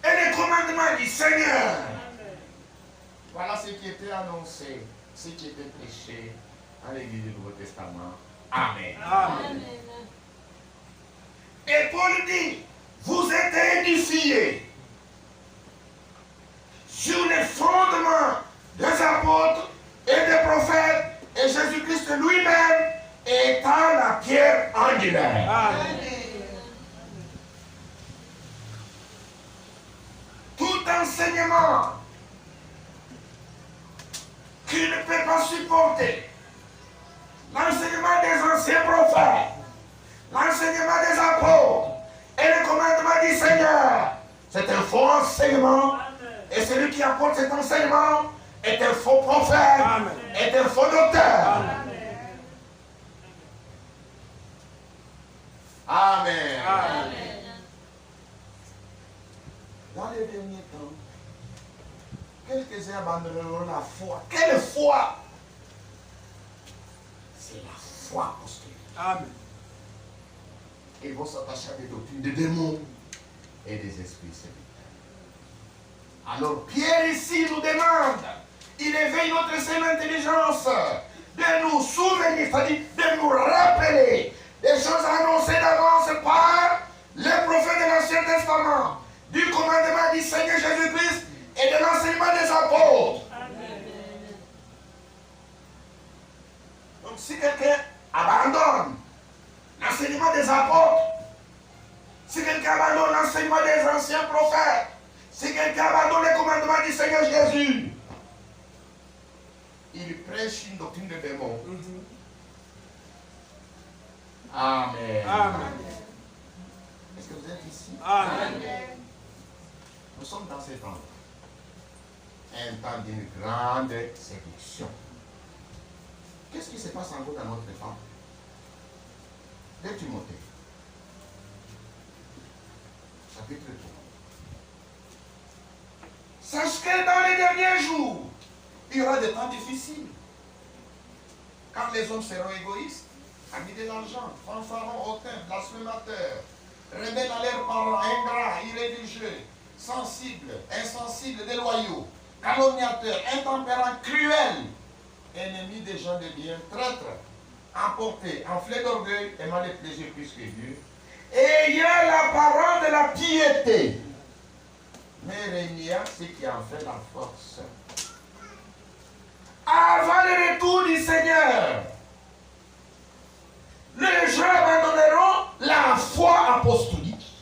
et les commandements du Seigneur. Voilà ce qui était annoncé, ce qui était prêché dans l'Église du Nouveau Testament. Amen. Amen. Et Paul dit, vous êtes édifiés sur les fondements des apôtres et des prophètes, et Jésus-Christ lui-même étant la pierre angulaire. Amen. Tout enseignement qui ne peut pas supporter l'enseignement des anciens prophètes, l'enseignement des apôtres et le commandement du Seigneur, c'est un faux enseignement. Et celui qui apporte cet enseignement est un faux prophète, Amen. est un faux docteur. Amen. Amen. Dans les derniers temps, quelques-uns abandonneront la foi. Quelle foi? C'est la foi apostolique. Amen. Ils vont s'attacher à des doctrines de démons et des esprits serviteurs. Alors Pierre ici nous demande, il éveille notre saine intelligence de nous souvenir, c'est-à-dire de nous rappeler des choses annoncées d'avance par les prophètes de l'Ancien Testament, du commandement du Seigneur Jésus-Christ et de l'enseignement des apôtres. Amen. Donc si quelqu'un abandonne l'enseignement des apôtres, si quelqu'un abandonne l'enseignement des anciens prophètes, si quelqu'un abandonne les commandements du Seigneur Jésus, il prêche une doctrine de démon. Amen. Amen. Est-ce que vous êtes ici? Amen. Nous sommes dans ces temps, un temps d'une grande séduction. Qu'est-ce qui se passe encore dans notre temps? De Timothée, chapitre 3. Sache que dans les derniers jours, il y aura des temps difficiles. Quand les hommes seront égoïstes, amis de l'argent, fanfarons, hautains, blasphémateurs, rebelles à leurs parents, ingrats, irréligieux, sensibles, insensibles, déloyaux, calomniateurs, intempérants, cruels, ennemis des gens de bien, traîtres, emportés, enflés d'orgueil, aimant les plaisirs plus que Dieu, ayant l'apparence de la piété, mais régnant ce qui en fait la force. Avant le retour du Seigneur, les gens abandonneront la foi apostolique,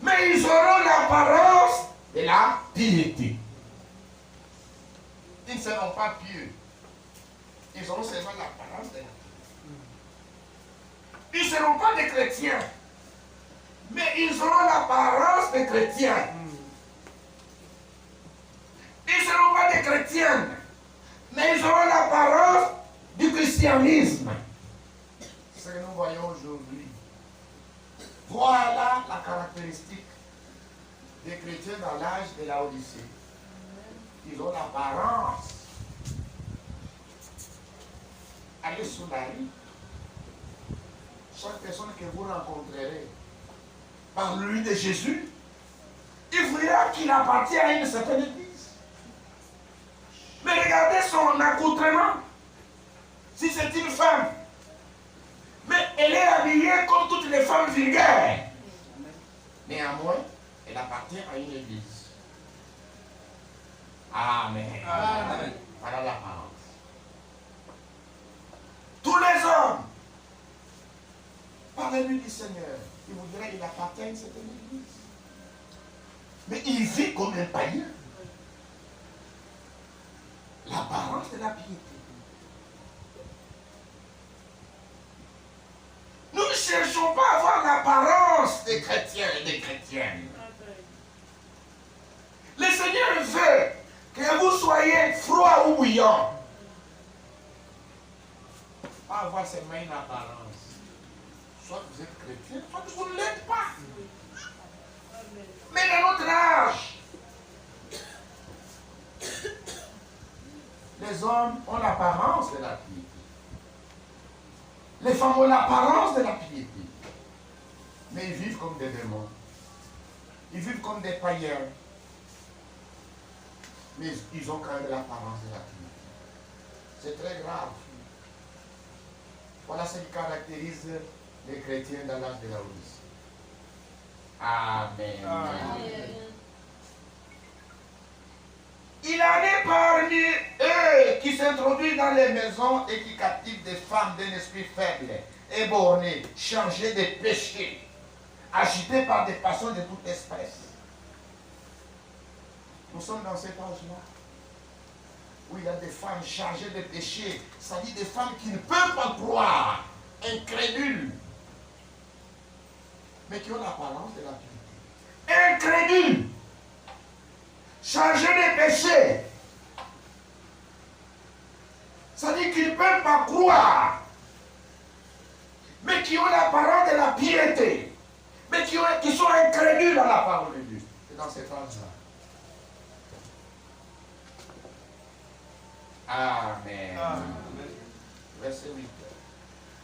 mais ils auront l'apparence de la piété. Ils ne seront pas pieux. Ils auront seulement l'apparence de la piété. Ils ne seront pas des chrétiens, mais ils auront l'apparence des chrétiens. Ils ne seront pas des chrétiens, mais ils auront l'apparence du christianisme. Ce que nous voyons aujourd'hui. Voilà la caractéristique des chrétiens dans l'âge de la Odyssée. Ils ont l'apparence. Allez sur la rue. Chaque personne que vous rencontrerez, par lui de Jésus, il vous dira qu'il appartient à une certaine église. Mais regardez son accoutrement. Si c'est une femme, mais elle est habillée comme toutes les femmes vulgaires. Néanmoins, elle appartient à une église. Amen. Amen. Voilà l'apparence. Tous les hommes, parlez-lui du Seigneur. Il vous dira qu'il appartient à une certaine église. Mais il vit comme un païen. L'apparence de la piété. cherchons pas à avoir l'apparence des chrétiens et des chrétiennes. Le Seigneur veut que vous soyez froid ou bouillant. Pas avoir seulement une apparence. Soit vous êtes chrétien, soit vous ne l'êtes pas. Mais dans notre âge, les hommes ont l'apparence de la piété. Les femmes ont l'apparence de la piété. Mais ils vivent comme des démons. Ils vivent comme des païens. Mais ils ont quand même l'apparence de la piété. C'est très grave. Voilà ce qui caractérise les chrétiens dans l'âge de la Odyssée. Amen. Amen. Il en est parmi eux qui s'introduisent dans les maisons et qui captivent des femmes d'un esprit faible, éborgné, chargées de péchés, agitées par des passions de toute espèce. Nous sommes dans cet âge-là où il y a des femmes chargées de péchés, c'est-à-dire des femmes qui ne peuvent pas croire, incrédules, mais qui ont l'apparence de la piété. Incrédules, chargées de péchés, c'est-à-dire qu'ils ne peuvent pas croire, mais qui ont l'apparence de la piété, mais qui sont incrédules à la parole de Dieu. C'est dans cet âge-là. Amen. Amen. Verset 8.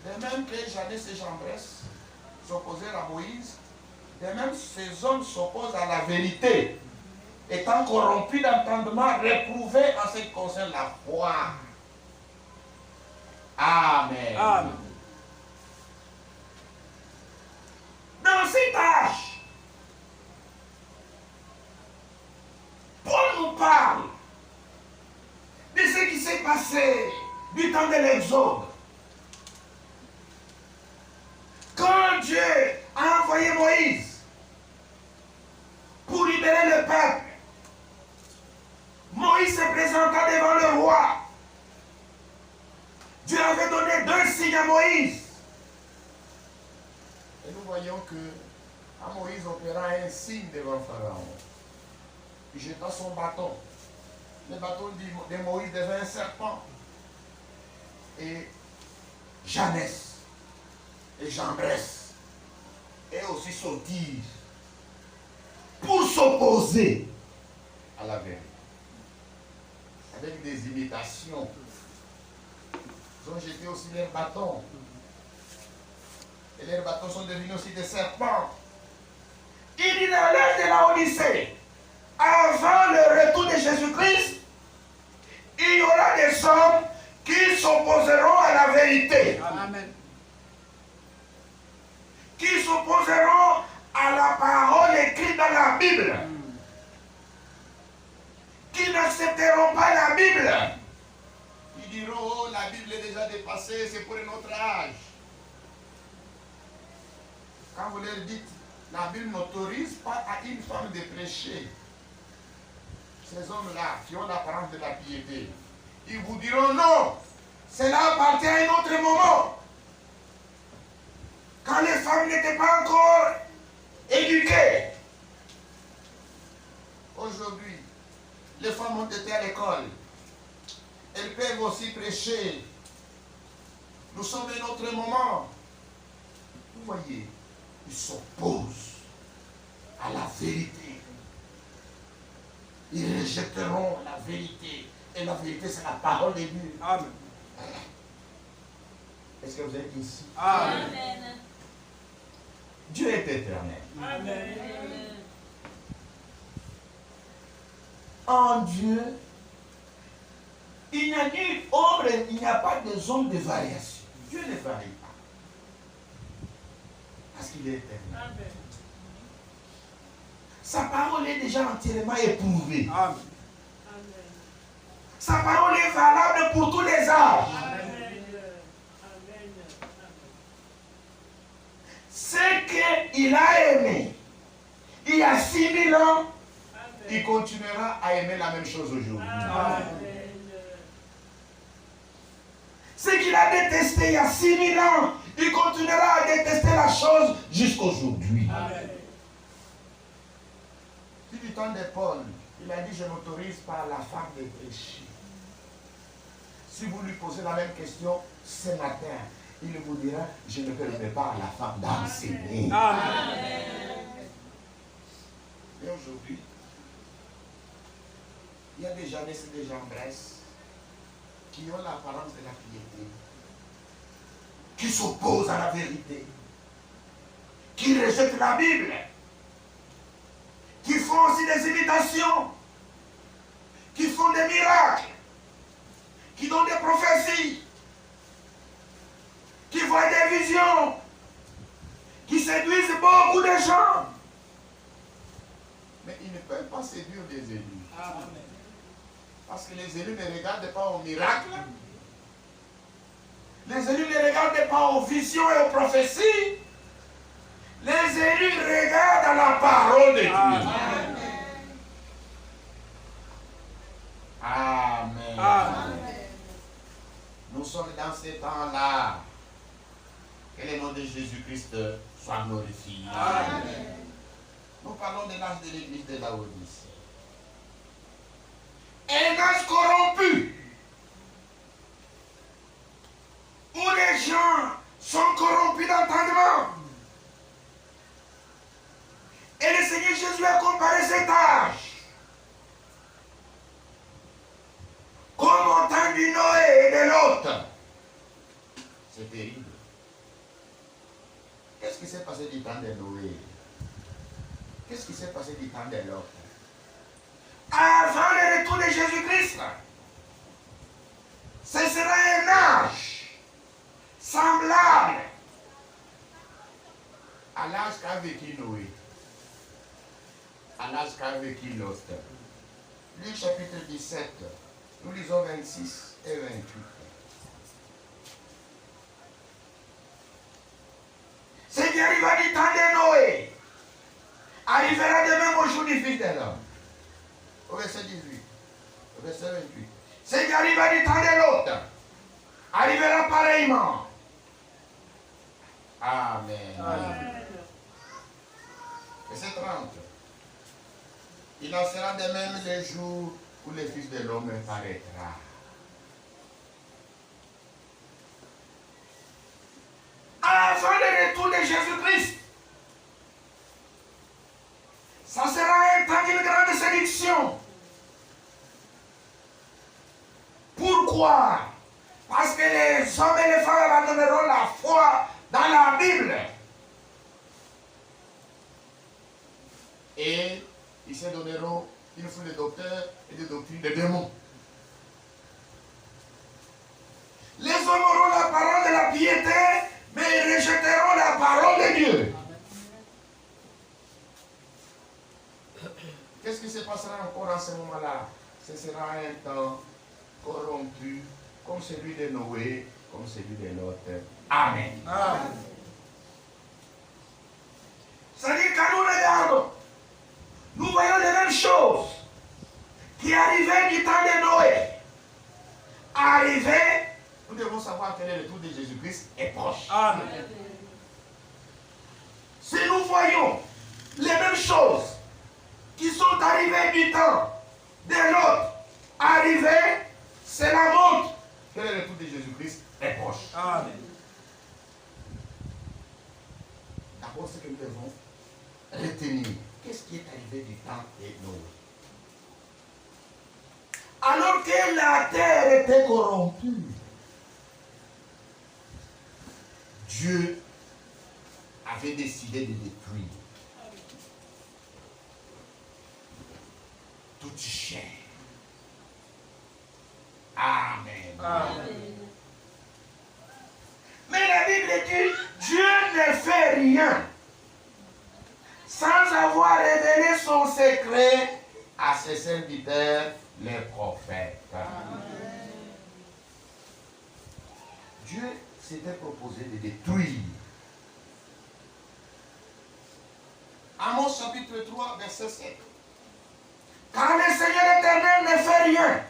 De même que Janès et Jambres s'opposèrent à Moïse, de même ces hommes s'opposent à la vérité, étant corrompus d'entendement, réprouvés en ce qui concerne la foi. Amen. Amen. Dans cet âge, Paul nous parle de ce qui s'est passé du temps de l'Exode. Quand Dieu a envoyé Moïse pour libérer le peuple, Moïse se présenta devant le roi. Dieu avait donné 2 signes à Moïse. Et nous voyons que à Moïse opéra un signe devant Pharaon. Il jeta son bâton. Le bâton de Moïse devint un serpent. Et Janès et Jambres et aussi sortirent pour s'opposer à la vérité. Avec des imitations. Ils ont jeté aussi leurs bâtons. Et leurs bâtons sont devenus aussi des serpents. Il dit dans l'âge de la Odyssée, avant le retour de Jésus-Christ, il y aura des hommes qui s'opposeront à la vérité. Amen. Qui s'opposeront à la parole écrite dans la Bible. Qui n'accepteront pas la Bible. Qui diront, oh, la Bible est déjà dépassée, c'est pour notre âge. Quand vous leur dites, la Bible n'autorise pas à une femme de prêcher. Ces hommes-là, qui ont l'apparence de la piété, ils vous diront non, cela appartient à un autre moment. Quand les femmes n'étaient pas encore éduquées. Aujourd'hui, les femmes ont été à l'école. Elles peuvent aussi prêcher. Nous sommes à un autre moment. Vous voyez, ils s'opposent à la vérité. Ils rejetteront la vérité. Et la vérité, c'est la parole de Dieu. Amen. Est-ce que vous êtes ici? Amen. Dieu est éternel. Amen. En Dieu, il n'y a ni ombre, il n'y a pas de zone de variation. Dieu ne varie pas. Parce qu'il est éternel. Amen. Sa parole est déjà entièrement éprouvée. Amen. Sa parole est valable pour tous les âges. Amen. Ce qu'il a aimé il y a 6000 ans, amen, il continuera à aimer la même chose aujourd'hui. Ce qu'il qu'il a détesté il y a 6000 ans, il continuera à détester la chose jusqu'aujourd'hui. Puis du temps de Paul, il a dit, je n'autorise pas la femme de pécher. Si vous lui posez la même question ce matin, il vous dira, je ne permets pas à la femme d'enseigner. Et aujourd'hui, il y a des Jeannesses et des Jambresses qui ont l'apparence de la piété, qui s'opposent à la vérité, qui rejettent la Bible, qui font aussi des imitations, qui font des miracles, qui donnent des prophéties, qui voient des visions, qui séduisent beaucoup de gens. Mais ils ne peuvent pas séduire les élus. Parce que les élus ne regardent pas aux miracles. Les élus ne regardent pas aux visions et aux prophéties. Les élus regardent à la parole de Dieu. Amen. Amen. Nous sommes dans ces temps-là. Que le nom de Jésus-Christ soit glorifié. Amen. Nous parlons de l'âge de l'église de Laodicée. Un âge corrompu. Où les gens sont corrompus d'entendement. Et le Seigneur Jésus a comparé cet âge comme au temps du Noé et de l'autre. C'est terrible. Qu'est-ce qui s'est passé du temps de Noé? Qu'est-ce qui s'est passé du temps de l'autre? Avant le retour de Jésus-Christ, ce sera un âge semblable à l'âge qu'a vécu Noé, à l'âge qu'a vécu Lot. Luc chapitre 17, nous lisons 26 et 28. Ce qui arriva du temps de Noé arrivera de même au jour du Fils de l'homme. Au verset 18, au verset 28. Ce qui arriva du temps de l'autre arrivera pareillement. Amen. Amen. Verset 30. Il en sera de même le jour où le Fils de l'homme paraîtra. Avant le retour de Jésus-Christ, ça sera un temps d'une grande séduction. Pourquoi? Parce que les hommes et les femmes abandonneront la foi dans la Bible. Et ils se donneront une foule de docteurs et de doctrines de démons. Les hommes auront la parole de la piété, mais ils rejetteront la parole de Dieu. Qu'est-ce qui se passera encore en ce moment-là? Ce sera un temps corrompu, comme celui de Noé, comme celui de l'autre. Amen. Amen. C'est-à-dire quand nous regardons, nous voyons les mêmes choses qui arrivaient du temps de Noé. Arrivaient, nous devons savoir que le retour de Jésus-Christ est proche. Amen. Si nous voyons les mêmes choses qui sont arrivées du temps de l'autre, arrivées, c'est la montre que le retour de Jésus-Christ est proche. Amen. D'abord, ce que nous devons retenir, qu'est-ce qui est arrivé du temps de Noé? Alors que la terre était corrompue, Dieu avait décidé de détruire toute chair. Amen. Amen. Mais la Bible dit, Dieu ne fait rien sans avoir révélé son secret à ses serviteurs, les prophètes. Amen. Dieu s'était proposé de détruire. Amos chapitre 3, verset 7. Car le Seigneur éternel ne fait rien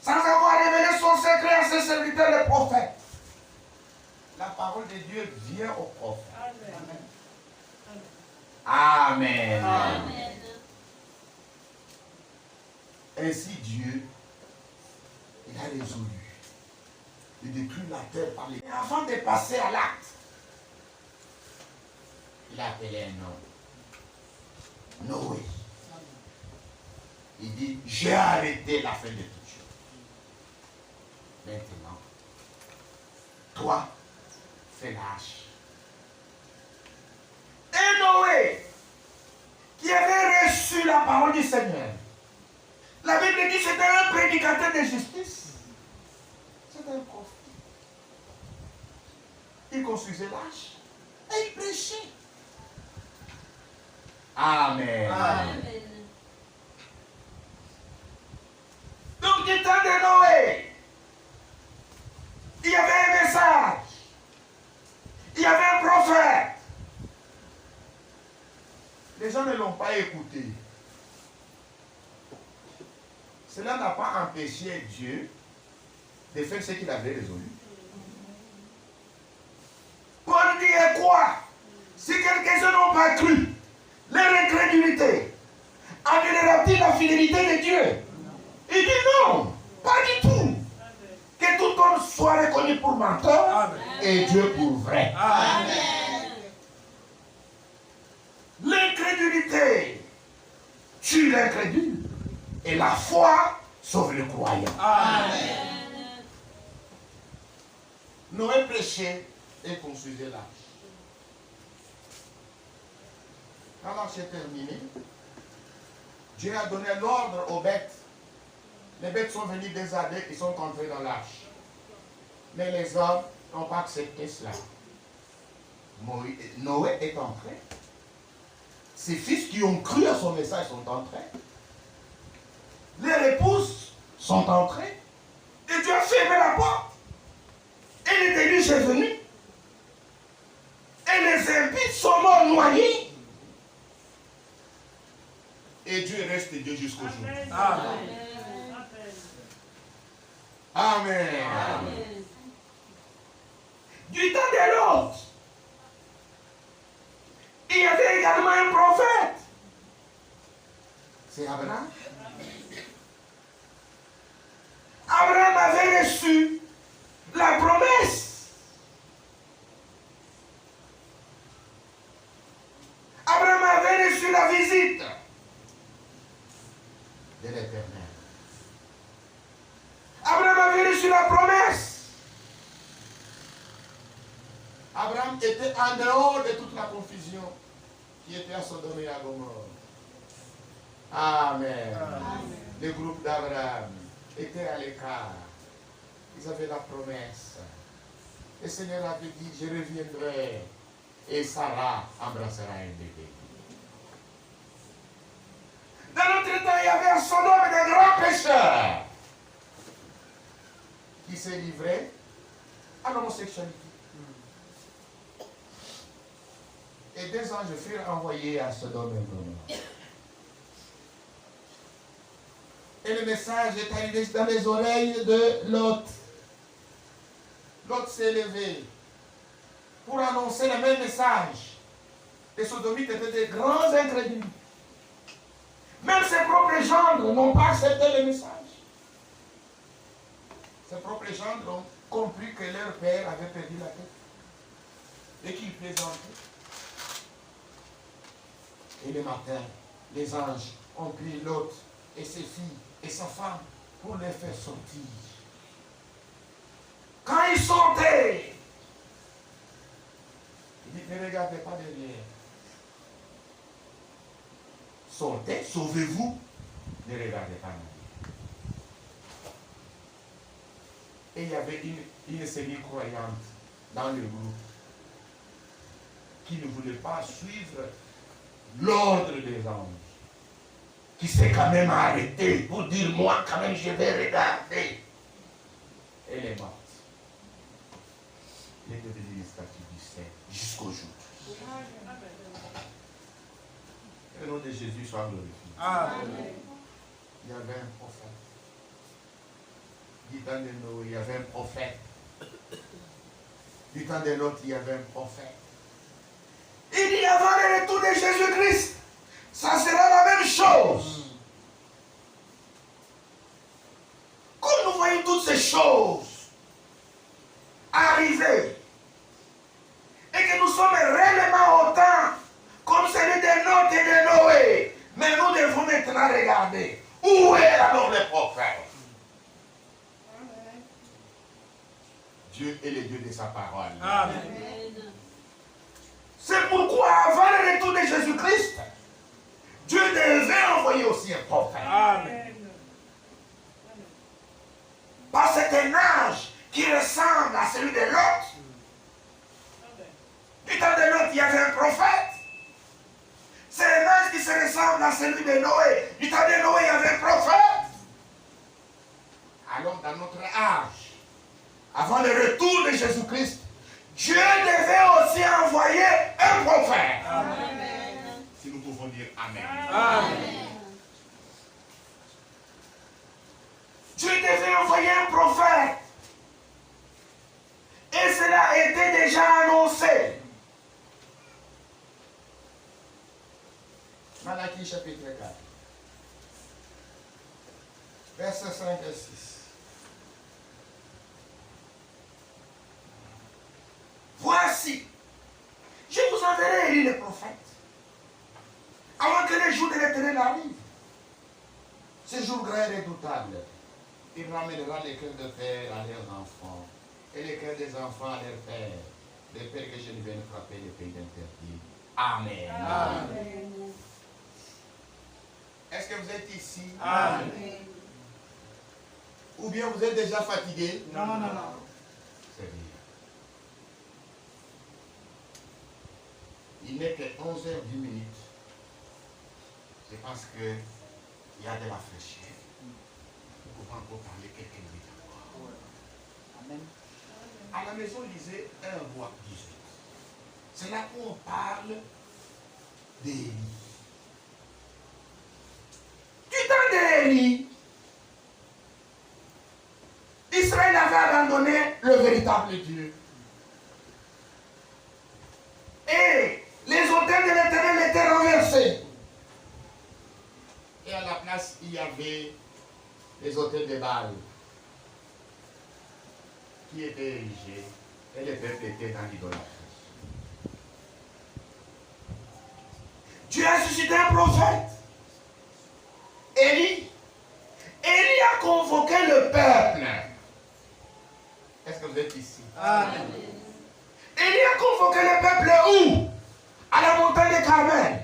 sans avoir révélé son secret à ses serviteurs les prophètes. La parole de Dieu vient aux prophètes. Amen. Amen. Ainsi Dieu, il a résolu de détruire la terre par les... Et avant de passer à l'acte, Il a appelé un homme. Noé. Il dit, j'ai arrêté la fin de toutes choses. Maintenant, toi, fais l'âge. et Noé, qui avait reçu la parole du Seigneur, la Bible dit que c'était un prédicateur de justice. C'était un prophète. Il construisait l'arche et il prêchait. Amen. Amen. Donc, du temps de Noé, il y avait un message. Il y avait un prophète. Les gens ne l'ont pas écouté. Cela n'a pas empêché Dieu de faire ce qu'il avait résolu. Paul dit et quoi? Si quelques-uns n'ont pas cru, leur incrédulité annulera-t-il la fidélité de Dieu? Il dit non, pas du tout. Que tout homme soit reconnu pour menteur. Amen. Et Dieu pour vrai. Amen. L'incrédulité tue l'incrédule. Et la foi sauve le croyant. Amen. Noé prêchait et construisait l'arche. Quand l'arche est terminée, Dieu a donné l'ordre aux bêtes. Les bêtes sont venues désarder et sont entrées dans l'arche. Mais les hommes n'ont pas accepté cela. Noé est entré. Ses fils qui ont cru à son message sont entrés. Les épouses sont entrées. Et Dieu a fermé la porte. Et les déluge est venu. Et les impies sont morts noyés. Et Dieu reste Dieu jusqu'au jour. Amen. Amen. Amen. Du temps de l'autre, il y avait également un prophète. C'est Abraham. Abraham avait reçu la promesse. Abraham avait reçu la visite De l'Éternel. Abraham avait reçu la promesse. Abraham était en dehors de toute la confusion qui était à Sodome et à Gomorrhe. Amen. Le groupe d'Abraham était à l'écart. Ils avaient la promesse. Le Seigneur avait dit, je reviendrai et Sarah embrassera un bébé. Dans notre temps, il y avait à Sodome des grands pécheurs Qui s'est livré à l'homosexualité. Et 2 anges furent envoyés à Sodome et Gomorrhe. Et le message est arrivé dans les oreilles de Lot. Lot s'est levé pour annoncer le même message. Les sodomites étaient des grands incrédules. Même ses propres gendres n'ont pas accepté le message. Ses propres gendres ont compris que leur père avait perdu la tête et qu'il plaisantait. Et le matin, les anges ont pris Lot et ses filles et sa femme pour les faire sortir. Quand ils sortaient, Il dit, ne regardez pas derrière. Sortez, sauvez-vous, ne regardez pas derrière. Et il y avait une semi-croyante dans le groupe qui ne voulait pas suivre l'ordre des anges. qui s'est quand même arrêté pour dire, moi quand même je vais regarder. Elle est morte. Elle est devenue une statue du Saint jusqu'au jour. Que le nom de Jésus soit glorifié. Amen. Il y avait un prophète. Du temps de Noé, il y avait un prophète. Du temps de l'autre, il y avait un prophète. Il dit avant le retour de Jésus-Christ, ça sera la même chose. Comme nous voyons toutes ces choses arriver, et que nous sommes réellement autant comme celui de Lot et de Noé, mais nous devons maintenant regarder où est alors le prophète. Dieu est le Dieu de sa parole. Amen. C'est pourquoi avant le retour de Jésus-Christ, Dieu devait envoyer aussi un prophète. Amen. Parce que c'est un âge qui ressemble à celui de Lot. Du temps de Lot, il y avait un prophète. C'est un âge qui se ressemble à celui de Noé. Du temps de Noé, il y avait un prophète. Alors dans notre âge, Avant le retour de Jésus-Christ, Dieu devait aussi envoyer un prophète. Amen. si nous pouvons dire Amen. Amen. Dieu devait envoyer un prophète. Et cela était déjà annoncé. Malachie chapitre 4, versets 5 et 6. Voici, je vous enverrai Élie le prophète, avant que les jours de l'Éternel arrivent. Ce jour grand et redoutable, il ramènera les cœurs de père à leurs enfants, et les cœurs des enfants à leurs pères, les pères que je ne vienne frapper les pays d'interdit. Amen. Amen. Est-ce que vous êtes ici? Amen. Ou bien vous êtes déjà fatigué? Non, non, non. C'est bien. Il n'est que 11h10. C'est parce qu'il y a de la fraîcheur. Nous pouvons encore parler quelques minutes encore. Amen. À la maison, lisez 1 roi 18. C'est là où on parle d'Élie. Du temps d'Élie, Israël avait abandonné le véritable Dieu. Et les autels de l'Éternel étaient renversés. Et à la place, il y avait les hôtels de Baal qui étaient érigés et le peuple était dans l'idolâtrie. Dieu a suscité un prophète, Élie. Élie a convoqué le peuple. Est-ce que vous êtes ici? Amen. Élie a convoqué le peuple où? À la montagne de Carmel.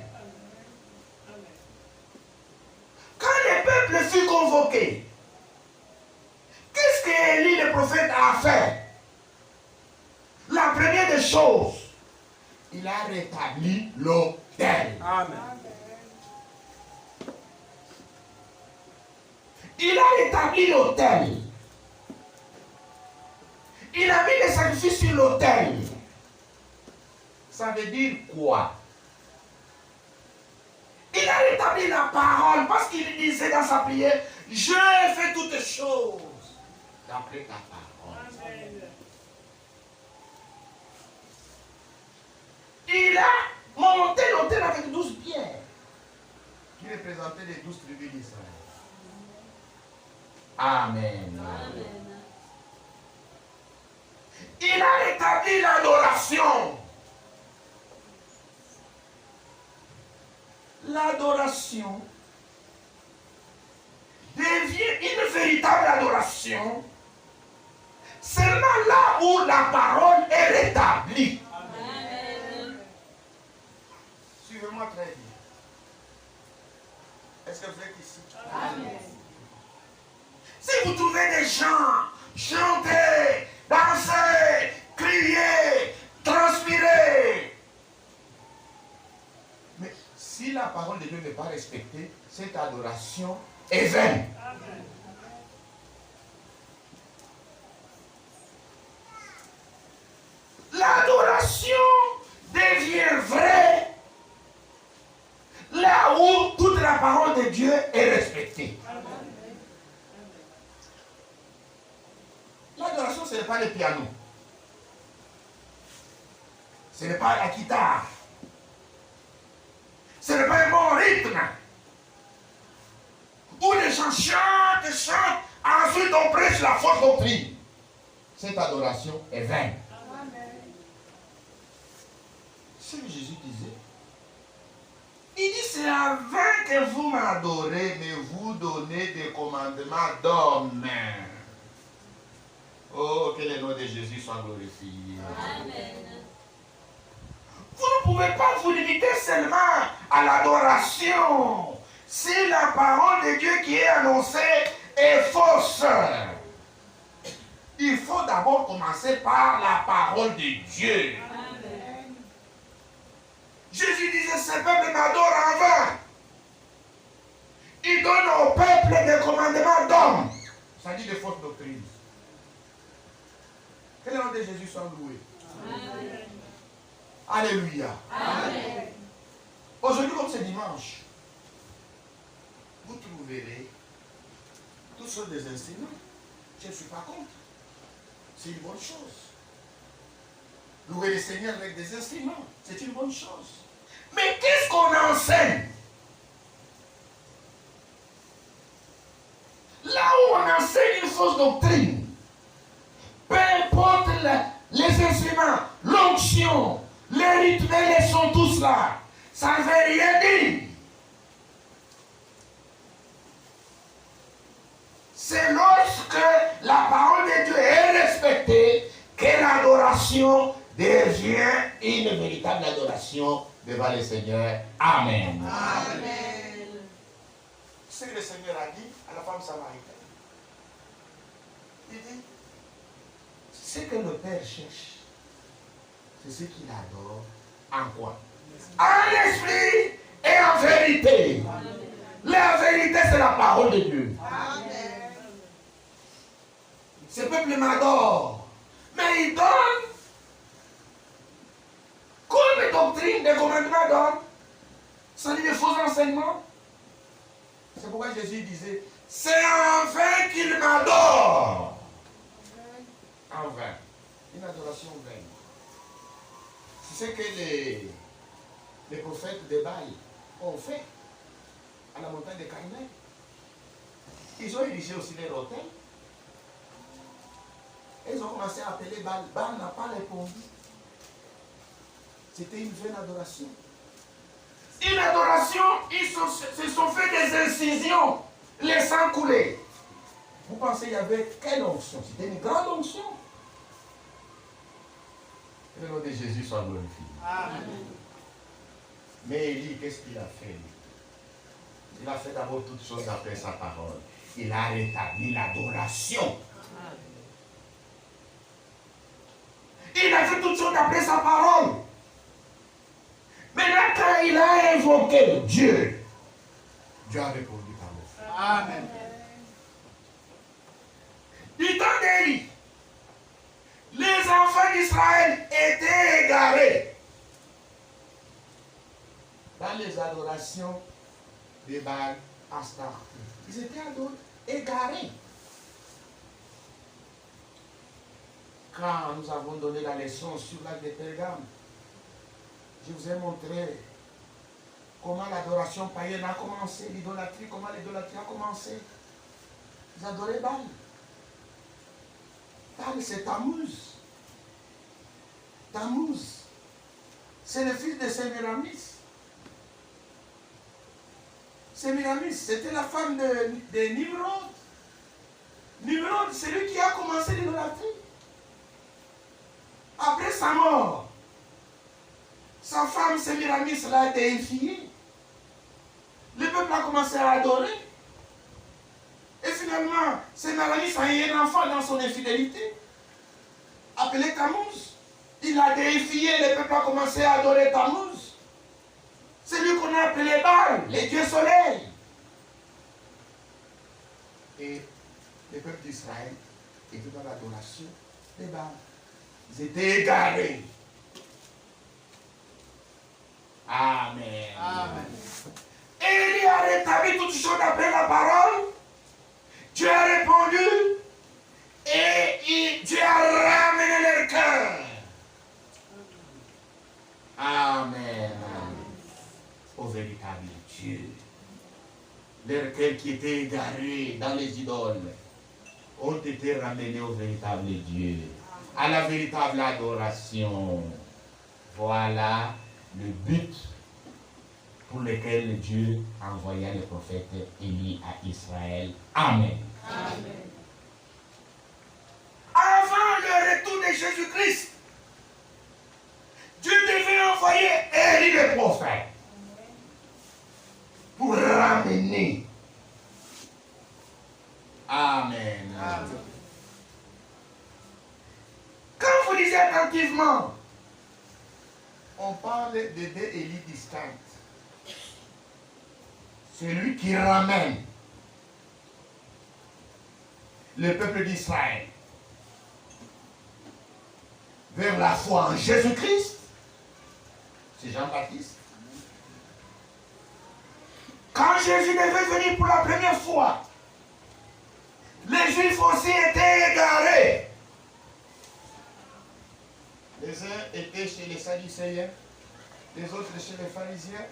Quand le peuple fut convoqué, qu'est-ce que Élie le prophète a fait? La première des choses, Il a rétabli l'autel. Amen. il a rétabli l'autel. Il a mis les sacrifices sur l'autel. Ça veut dire quoi? Il a rétabli la parole parce qu'il disait dans sa prière, je fais toutes choses. D'après ta parole. Il a monté l'autel avec 12 pierres. Qui représentait les 12 tribus d'Israël. Amen. Amen. Il a rétabli l'adoration. L'adoration devient une véritable adoration seulement là où la parole est rétablie. Amen. Suivez-moi très bien. Est-ce que vous êtes ici? Amen. Si vous trouvez des gens chanter, danser, crier, transpirer, Mais si la parole de Dieu n'est pas respectée, cette adoration est vaine. l'adoration devient vraie là où toute la parole de Dieu est respectée. pas le piano. Ce n'est pas la guitare. Ce n'est pas un bon rythme. Où les gens chantent, ensuite on prêche la fausse doctrine. Cette adoration est vaine. C'est ce que Jésus disait. Il dit, c'est en vain que vous m'adorez, mais vous donnez des commandements d'hommes. Oh, que le nom de Jésus soit glorifié. Amen. Vous ne pouvez pas vous limiter seulement à l'adoration. Si la parole de Dieu qui est annoncée est fausse, il faut d'abord commencer par la parole de Dieu. Amen. Jésus disait, ce peuple m'adore en vain. Il donne au peuple des commandements d'hommes. Ça dit de fausses doctrines. Que le nom de Jésus soit loué. Amen. Alléluia. Amen. Aujourd'hui, comme c'est dimanche, vous trouverez toutes sortes des instruments. Je ne suis pas contre. C'est une bonne chose. Louer le Seigneur avec des instruments, c'est une bonne chose. Mais qu'est-ce qu'on enseigne? Là où on enseigne une fausse doctrine, peu importe les instruments, l'onction, les rythmes, les sons, tout cela, ça ne veut rien dire. C'est lorsque la parole de Dieu est respectée que l'adoration devient une véritable adoration devant le Seigneur. Amen. Amen. Ce que le Seigneur a dit à la femme samaritaine. Il dit, ce que le Père cherche, c'est ce qu'il adore. En quoi? En esprit et en vérité. La vérité, c'est la parole de Dieu. Amen. Ce peuple m'adore. Mais il donne comme doctrine des commandements d'hommes. Ça dit de faux enseignements. C'est pourquoi Jésus disait, c'est en vain qu'il m'adore. En vain. Une adoration vaine. C'est ce que les prophètes de Baal ont fait à la montagne de Carmel. Ils ont érigé aussi les hôtels. Ils ont commencé à appeler Baal. Baal n'a pas répondu. C'était une vaine adoration. Une adoration, ils se sont fait des incisions, les sangs coulaient. Vous pensez qu'il y avait quelle onction? C'était une grande onction. Que le nom de Jésus soit glorifié. Amen. Mais Élie, qu'est-ce qu'il a fait? Il a fait d'abord toutes choses après sa parole. Il a rétabli l'adoration. Il a fait toutes choses après sa parole. Maintenant, quand il a invoqué Dieu, Dieu a répondu par le feu. Amen. Du temps d'Élie, les enfants d'Israël étaient égarés dans les adorations de Baal Astar. Ils étaient égarés. Quand nous avons donné la leçon sur l'âge de Pergame, je vous ai montré comment l'adoration païenne a commencé, l'idolâtrie, comment l'idolâtrie a commencé. Ils adoraient Baal. Baal, c'est Tammuz. Tammuz, c'est le fils de Sémiramis. Sémiramis, c'était la femme de Nimrod. Nimrod, c'est lui qui a commencé l'idolâtrie. Après sa mort, sa femme Sémiramis l'a déifiée. Le peuple a commencé à adorer. Et finalement, Sémiramis a eu un enfant dans son infidélité, appelé Tammuz. Il a déifié, le peuple a commencé à adorer Tammuz. C'est lui qu'on a appelé Baal, le dieu soleil. Et le peuple d'Israël était dans l'adoration de Baal. Ils étaient égarés. Amen. Amen. Et il a rétabli toutes choses après la parole. Dieu a répondu et Dieu a ramené leur cœur. Amen. Au véritable Dieu. Leurs cœurs qui étaient égarés dans les idoles ont été ramenés au véritable Dieu, à la véritable adoration. Voilà le but pour lequel Dieu envoya le prophète Élie à Israël. Amen. Amen. Avant le retour de Jésus-Christ, Dieu devait envoyer Élie le prophète pour ramener. Amen. Quand vous lisez attentivement, On parle de deux Élie distinctes. Celui qui ramène le peuple d'Israël vers la foi en Jésus-Christ, c'est Jean-Baptiste. quand Jésus devait venir pour la première fois, les Juifs aussi étaient égarés. Les uns étaient chez les Sadducéens, les autres chez les pharisiens.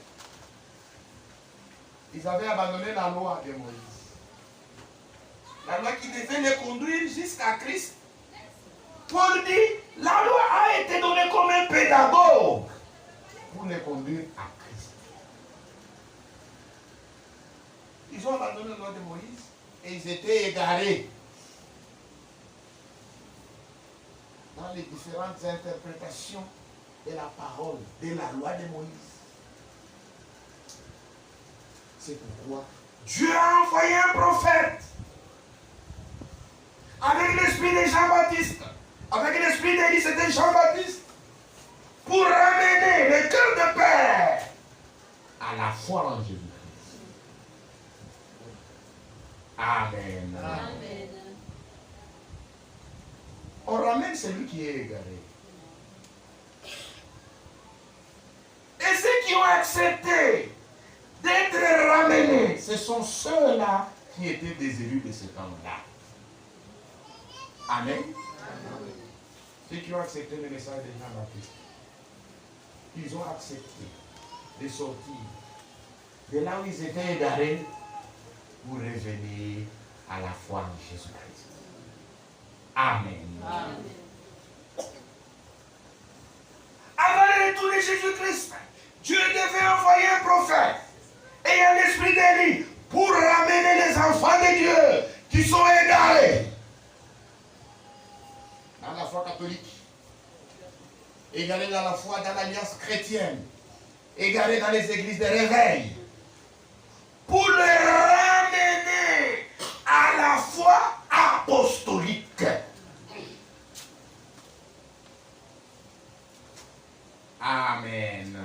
Ils avaient abandonné la loi de Moïse. La loi qui devait les conduire jusqu'à Christ. Paul dit, la loi a été donnée comme un pédagogue. Pour les conduire à Christ. Ils ont abandonné la loi de Moïse et ils étaient égarés dans les différentes interprétations de la parole, de la loi de Moïse. C'est pourquoi Dieu a envoyé un prophète avec l'esprit de Jean-Baptiste. Avec l'esprit d'Élie, c'était Jean-Baptiste. Pour ramener le cœur de père à la foi en Jésus-Christ. Amen. Amen. On ramène celui qui est égaré. Et ceux qui ont accepté d'être ramenés, Ce sont ceux-là qui étaient des élus de ce temps-là. Amen. Ceux qui ont accepté le message de Jean-Baptiste, ils ont accepté de sortir de là où ils étaient égarés pour revenir à la foi en Jésus-Christ. Amen. avant le retour de Jésus-Christ, Dieu devait envoyer un prophète ayant l'esprit d'Élie pour ramener les enfants de Dieu qui sont égarés. Dans la foi catholique, égarés dans la foi dans l'alliance chrétienne, égarés dans les églises de réveil, Pour les ramener à la foi apostolique. Amen.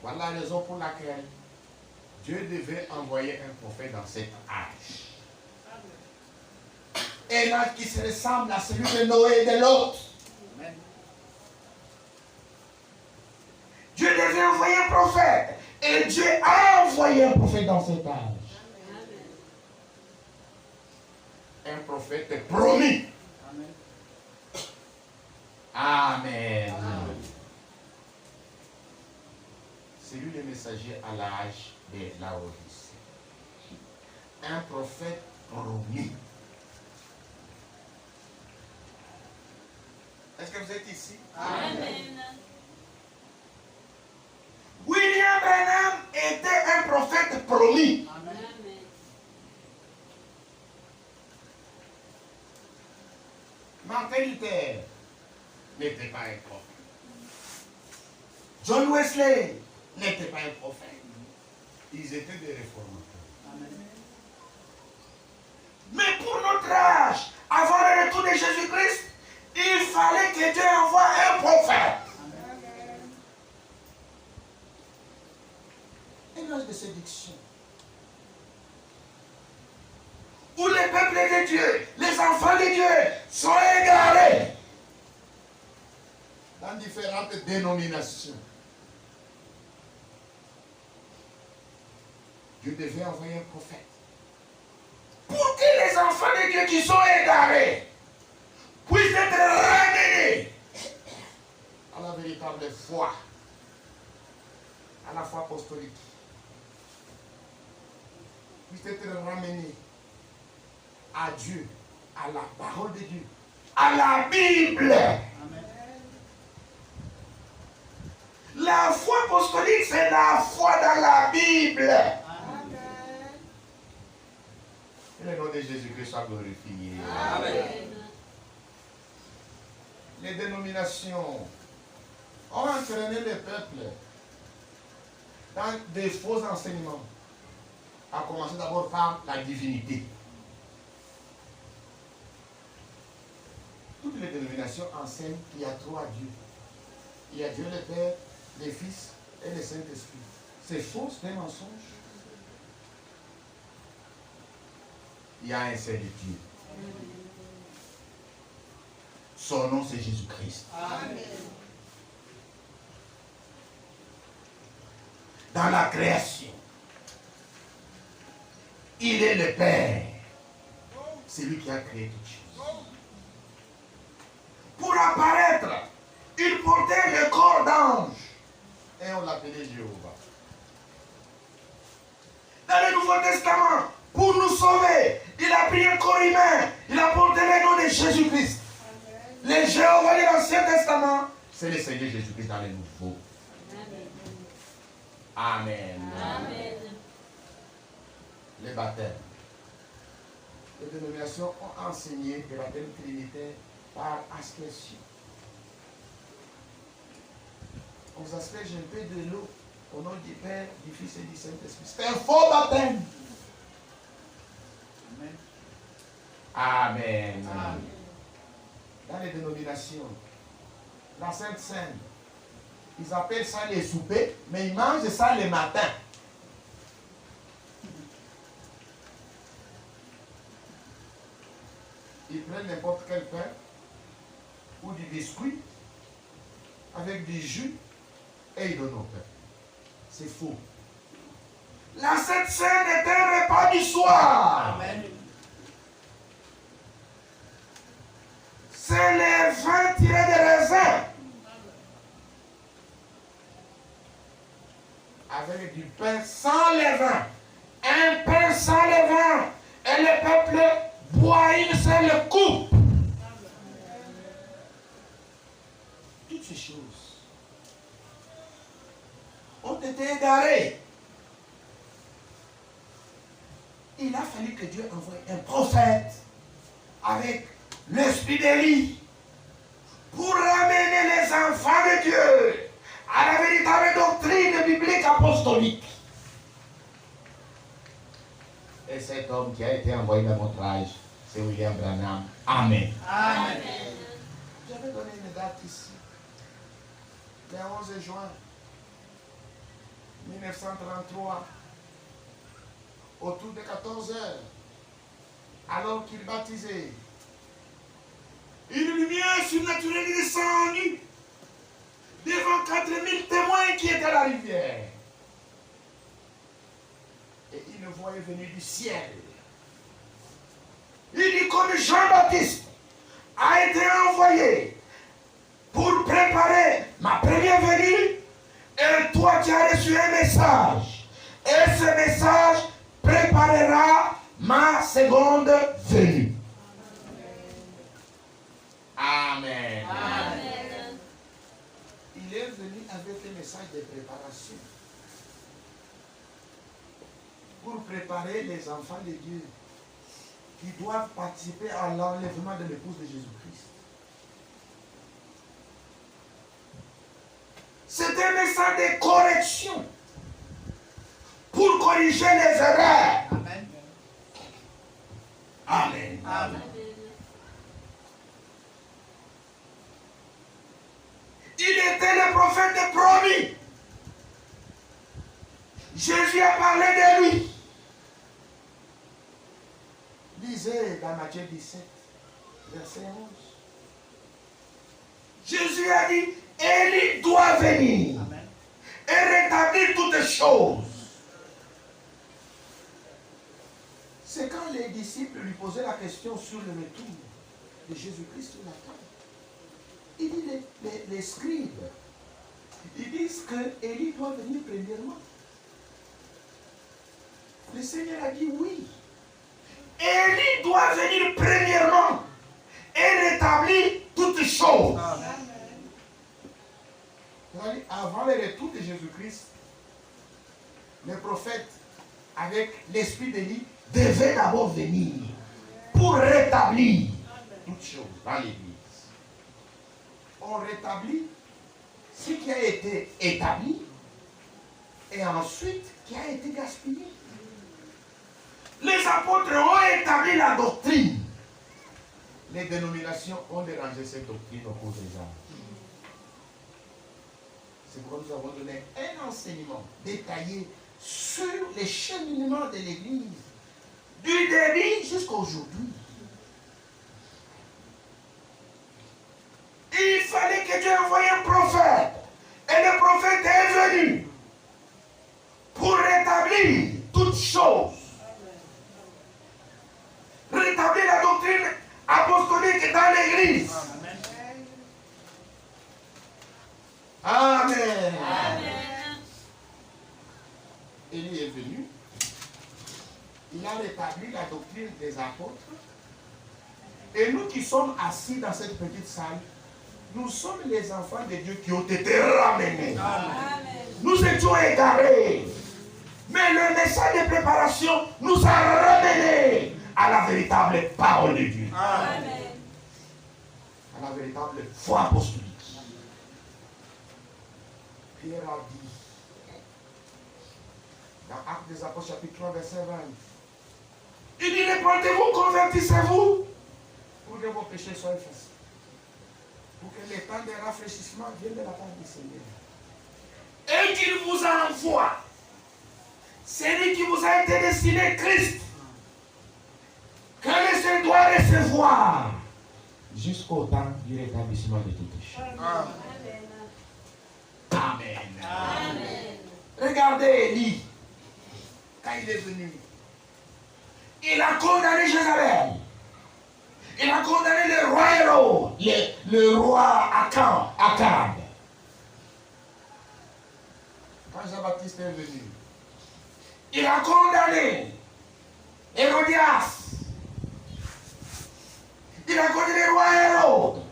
Voilà la raison pour laquelle Dieu devait envoyer un prophète dans cet âge. Un âge qui se ressemble à celui de Noé et de Lot. Dieu devait envoyer un prophète. Et Dieu a envoyé un prophète dans cet âge. Un prophète promis. Amen. C'est lui le messager à l'âge de Laodicée. Un prophète promis. Est-ce que vous êtes ici? Amen. William Branham était un prophète promis. Amen. Martin Luther n'était pas un prophète. John Wesley. N'était pas un prophète. Ils étaient des réformateurs. Mais pour notre âge, avant le retour de Jésus-Christ, il fallait que Dieu envoie un prophète. Un âge de séduction. Où les peuples de Dieu, les enfants de Dieu sont égarés. Dans différentes dénominations. Dieu devait envoyer un prophète. Pour que les enfants de Dieu qui sont égarés puissent être ramenés à la véritable foi, à la foi apostolique, puissent être ramenés à Dieu, à la parole de Dieu, à la Bible. Amen. La foi apostolique, c'est la foi dans la Bible. Que le nom de Jésus-Christ soit glorifié. Amen. Les dénominations ont entraîné le peuple dans des faux enseignements, à commencer d'abord par la divinité. Toutes les dénominations enseignent qu'il y a trois dieux. Il y a Dieu le Père, le Fils et le Saint-Esprit. C'est faux, c'est un mensonge. Il y a un seul Dieu. Son nom, c'est Jésus-Christ. Dans la création, il est le Père. C'est lui qui a créé toutes choses. Pour apparaître, il portait le corps d'ange. Et on l'appelait Jéhovah. Dans le Nouveau Testament, pour nous sauver, il a pris un corps humain. Il a porté le nom de Jésus-Christ. Les Jéhovah de l'Ancien Testament, C'est le Seigneur Jésus-Christ dans le Nouveau. Amen. Les baptêmes. Les dénominations ont enseigné le baptême trinitaire par aspersion. On vous asperge un peu de l'eau au nom du Père, du Fils et du Saint-Esprit. C'est un faux baptême. Amen. Amen. Dans les dénominations, la Sainte Seine, ils appellent ça les soupers, mais ils mangent ça le matin. Ils prennent n'importe quel pain ou du biscuit avec du jus et ils donnent au pain. C'est faux. la Sainte Seine est un repas du soir. Amen. C'est les vins tirés des raisins. Avec du pain sans levain. Un pain sans levain. Et le peuple boit une seule coupe. Toutes ces choses ont été égarées. Il a fallu que Dieu envoie un prophète avec l'esprit d'Élie pour ramener les enfants de Dieu à la véritable doctrine biblique apostolique. Et cet homme qui a été envoyé dans notre âge, c'est William Branham. Amen. Amen. J'avais donné une date ici. Le 11 juin 1933, autour de 14 heures, alors qu'il baptisait, Une lumière surnaturelle est descendue devant 4000 témoins qui étaient à la rivière. et une voix est venue du ciel. Il dit comme Jean-Baptiste a été envoyé pour préparer ma première venue, et toi tu as reçu un message. Et ce message préparera ma seconde venue. Amen. Amen. Il est venu avec un message de préparation pour préparer les enfants de Dieu qui doivent participer à l'enlèvement de l'épouse de Jésus-Christ. C'est un message de correction pour corriger les erreurs. Amen. Amen. Amen. Il était le prophète promis. Jésus a parlé de lui. Lisez dans Matthieu 17, verset 11. Jésus a dit, Élie doit venir Amen. et rétablir toutes choses. C'est quand les disciples disciples lui posaient la question sur le retour de Jésus-Christ sur la terre. Il dit les scribes, ils disent que Élie doit venir premièrement. Le Seigneur a dit oui. Élie doit venir premièrement et rétablir toutes choses. Avant le retour de Jésus-Christ, les prophètes, avec l'esprit d'Élie, devaient d'abord venir pour rétablir toutes choses dans l'Église. On rétablit ce qui a été établi et ensuite qui a été gaspillé. Les apôtres ont établi la doctrine. Les dénominations ont dérangé cette doctrine au cours des âges. C'est pourquoi nous avons donné un enseignement détaillé sur les cheminements de l'Église, du début jusqu'à aujourd'hui. Il fallait que Dieu envoie un prophète. Et le prophète est venu pour rétablir toutes choses. Rétablir la doctrine apostolique dans l'Église. Amen. Amen. Élie est venu. Il a rétabli la doctrine des apôtres. Et nous qui sommes assis dans cette petite salle, nous sommes les enfants de Dieu qui ont été ramenés. Amen. Nous étions égarés. Mais le message de préparation nous a ramenés à la véritable parole de Dieu. Amen. À la véritable foi apostolique. Pierre a dit, dans Actes des Apôtres, chapitre 3, verset 20, il dit, répandez-vous, convertissez-vous, pour que vos péchés soient effacés. Pour que le temps de rafraîchissement vienne de la part du Seigneur. Et qu'il vous envoie, celui qui vous a été destiné, Christ, que le Seigneur doit recevoir jusqu'au temps du rétablissement de toutes les choses. Amen. Amen. Regardez Élie, quand il est venu, il a condamné Jézabel. Il a condamné le roi Hérode, le roi Akab. Quand Jean-Baptiste est venu, il a condamné Hérodias. Il a condamné le roi Hérode.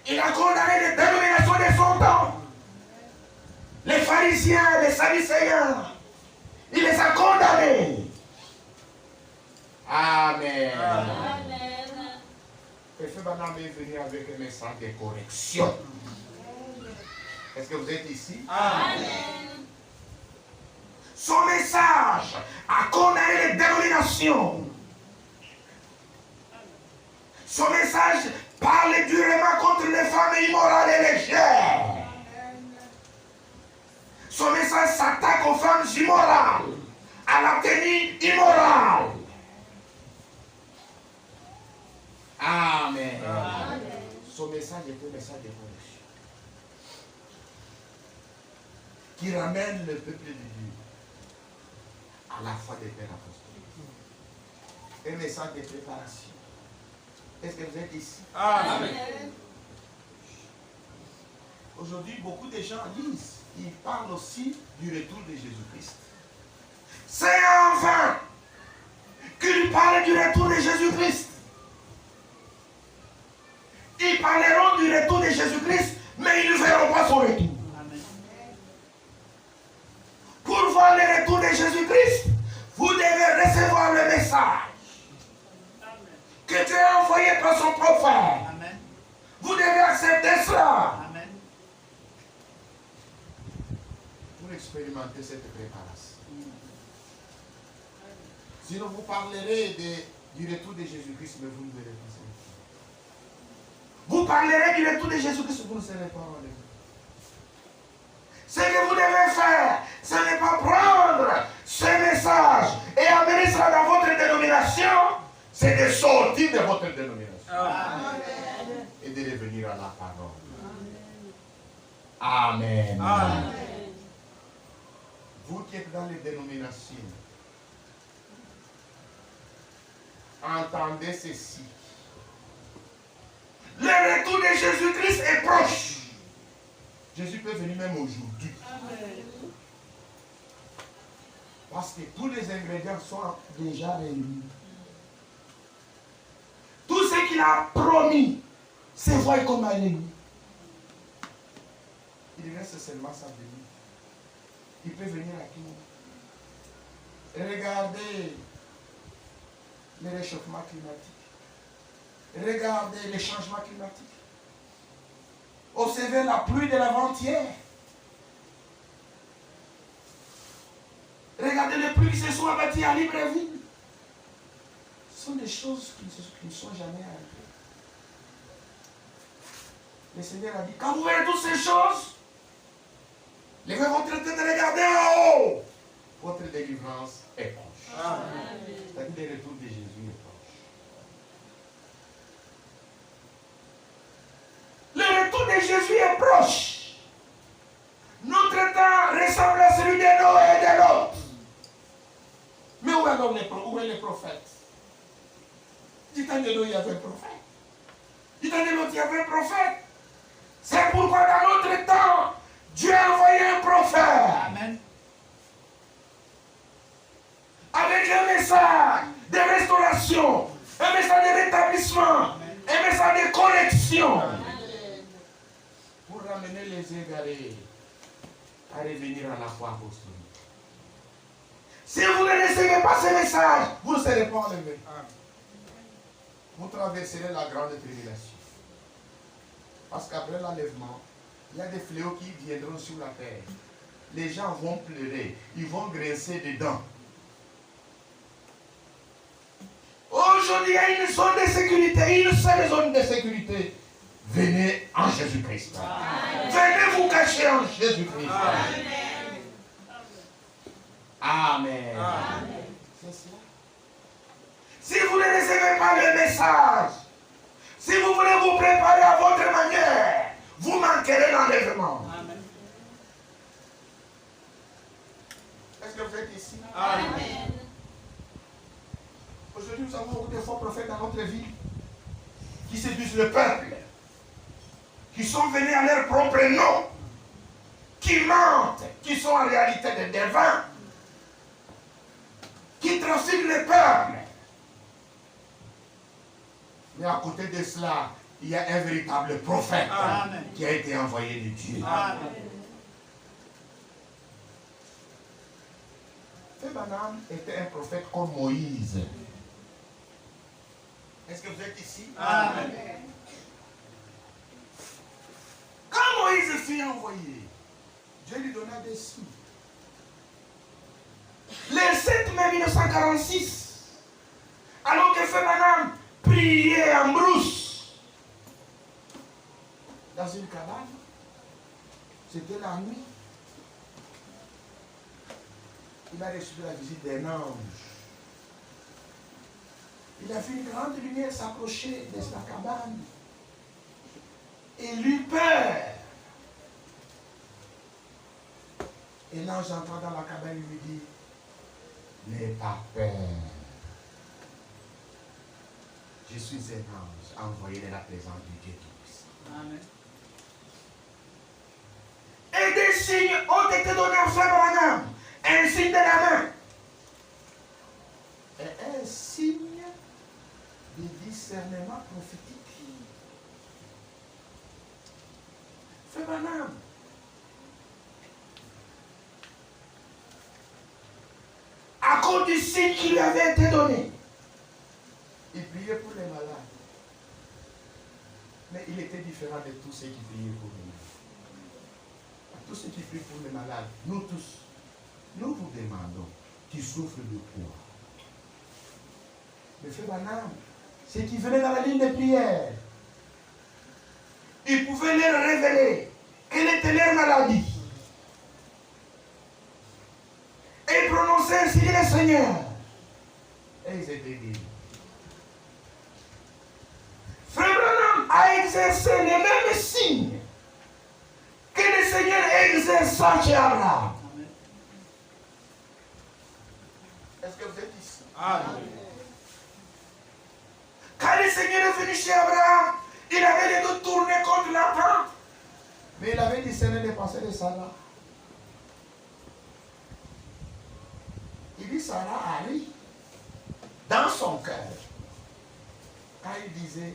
Il a condamné les dénominations de son temps. Les pharisiens, les sadducéens. Il les a condamnés. Amen. Amen. Et Frère Branham est venu avec un message de correction. Est-ce que vous êtes ici? Amen. Son message a condamné les dénominations. Son message parle durement contre les femmes immorales et légères. Son message s'attaque aux femmes immorales, à la tenue immorale. Amen. Amen. Son message est un message de correction qui ramène le peuple de Dieu à la foi des pères apostoliques. Un message de préparation. Est-ce que vous êtes ici? Amen. Aujourd'hui, beaucoup de gens lisent. Ils parlent aussi du retour de Jésus-Christ. C'est en vain qu'ils parlent du retour de Jésus-Christ. Ils parleront du retour de Jésus-Christ, mais ils ne verront pas son retour. Amen. Pour voir le retour de Jésus-Christ, vous devez recevoir le message que Dieu a envoyé par son prophète. Amen. Vous devez accepter cela Amen. pour expérimenter cette préparation. Sinon, vous parlerez du retour de Jésus-Christ, mais vous ne verrez pas ça. Vous parlerez du retour de Jésus-Christ, vous ne serez pas en lui. Ce que vous devez faire, ce n'est pas prendre ce message et amener cela dans votre dénomination, c'est de sortir de votre dénomination et de revenir à la parole. Amen. Amen. Vous qui êtes dans les dénominations, entendez ceci. Le retour de Jésus-Christ est proche. Jésus peut venir même aujourd'hui. Parce que tous les ingrédients sont déjà réunis. Tout ce qu'il a promis, c'est vrai comme un ennemi. Il reste seulement sa venue. Il peut venir à tout moment. Regardez le réchauffement climatique. Regardez les changements climatiques. Observez la pluie de l'avant-hier. Regardez les pluies qui se sont abattues à Libreville. Ce sont des choses qui ne sont jamais arrivées. Le Seigneur a dit, Quand vous verrez toutes ces choses, levez votre tête et regardez en haut. Votre délivrance est proche. C'est-à-dire le retour de Jésus est proche. le retour de Jésus est proche. Notre temps ressemble à celui de Noé et de l'autre. Mais où est donc où est le prophète? Du temps de Noé, il y avait un prophète. Du temps de l'autre, il y avait un prophète. C'est pourquoi dans notre temps, Dieu a envoyé un prophète. Amen. Avec un message de restauration, un message de rétablissement, un message de correction. Pour ramener les égarés à revenir à la foi apostolique. Si vous ne recevez pas ce message, Vous ne serez pas enlevés. Vous traverserez la grande tribulation. Parce qu'après l'enlèvement, il y a des fléaux qui viendront sur la terre. Les gens vont pleurer, ils vont grincer des dents. aujourd'hui, il y a une zone de sécurité, une seule zone de sécurité. Venez en Jésus-Christ. Venez vous cacher en Jésus-Christ. Amen. C'est cela. Si vous ne recevez pas le message, si vous voulez vous préparer à votre manière, vous manquerez l'enlèvement. Est-ce que vous êtes ici? Amen. Aujourd'hui, nous avons beaucoup de faux prophètes dans notre vie qui séduisent le peuple, Qui sont venus à leur propre nom, qui mentent, qui sont en réalité des devins, qui trafiquent le peuple. mais à côté de cela, il y a un véritable prophète Amen. qui a été envoyé de Dieu. Amen. Frère Branham était un prophète comme Moïse. Est-ce que vous êtes ici? Amen. Quand Moïse fut envoyé, Envoyé. Dieu lui donna des signes. le 7 mai 1946, alors que Frère Branham priait en brousse, Dans une cabane. C'était la nuit. Il a reçu la visite d'un ange. Il a vu une grande lumière s'approcher de sa cabane. il eut peur. Et l'ange entra dans la cabane et lui dit, n'aie pas peur. Je suis un ange envoyé de la présence de Dieu Tout-Puissant. Amen. Et des signes ont été donnés à Frère Branham. Un signe de la main. Et un signe de discernement prophétique. Frère Branham, à cause du signe qui lui avait été donné, Il priait pour les malades. Mais il était différent de tous ceux qui priaient pour les malades. Tous ceux qui prient pour les malades, nous tous, nous vous demandons qui souffrent de quoi. Mais Frère Branham, ceux qui venaient dans la ligne de prière, il pouvait leur révéler quelle était leur maladie. Et prononcer ainsi le Seigneur. et ils étaient guéris. Frère Branham a exercé les mêmes signes que le Seigneur exerça chez Abraham. Est-ce que vous êtes ici? Amen. Mais il avait discerné les pensées de Sarah. Il dit Sarah a ri dans son cœur. Quand il disait,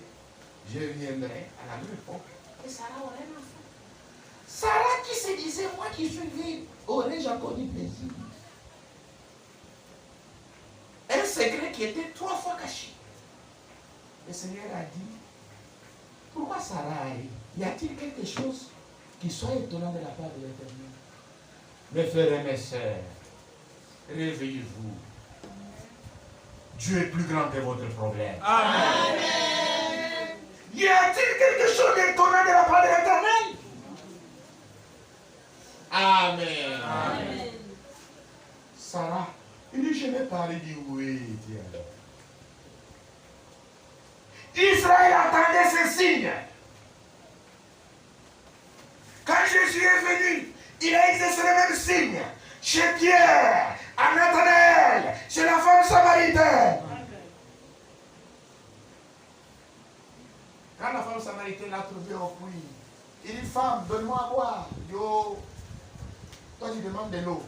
je viendrai à la même époque, et Sarah aurait un enfant. Sarah qui se disait, moi qui suis vieille, aurais-je encore du plaisir? Un secret qui était 3 fois caché. Le Seigneur a dit, pourquoi Sarah a ri? Y a-t-il quelque chose qui soit étonnant de la part de l'Éternel? Mes frères et mes sœurs, réveillez-vous. Dieu est plus grand que votre problème. Amen. Y a-t-il quelque chose d'étonnant de la part de l'Éternel? Amen. Amen. Sarah, il dit, je n'ai pas dit oui, Dieu. Israël attendait ce signe. Quand Jésus est venu, il a exercé le même signe. Chez Pierre, à Nathanaël, chez la femme samaritaine. Quand la femme samaritaine l'a trouvé au puits, il dit, femme, donne-moi à boire. Yo, toi tu demandes de l'eau.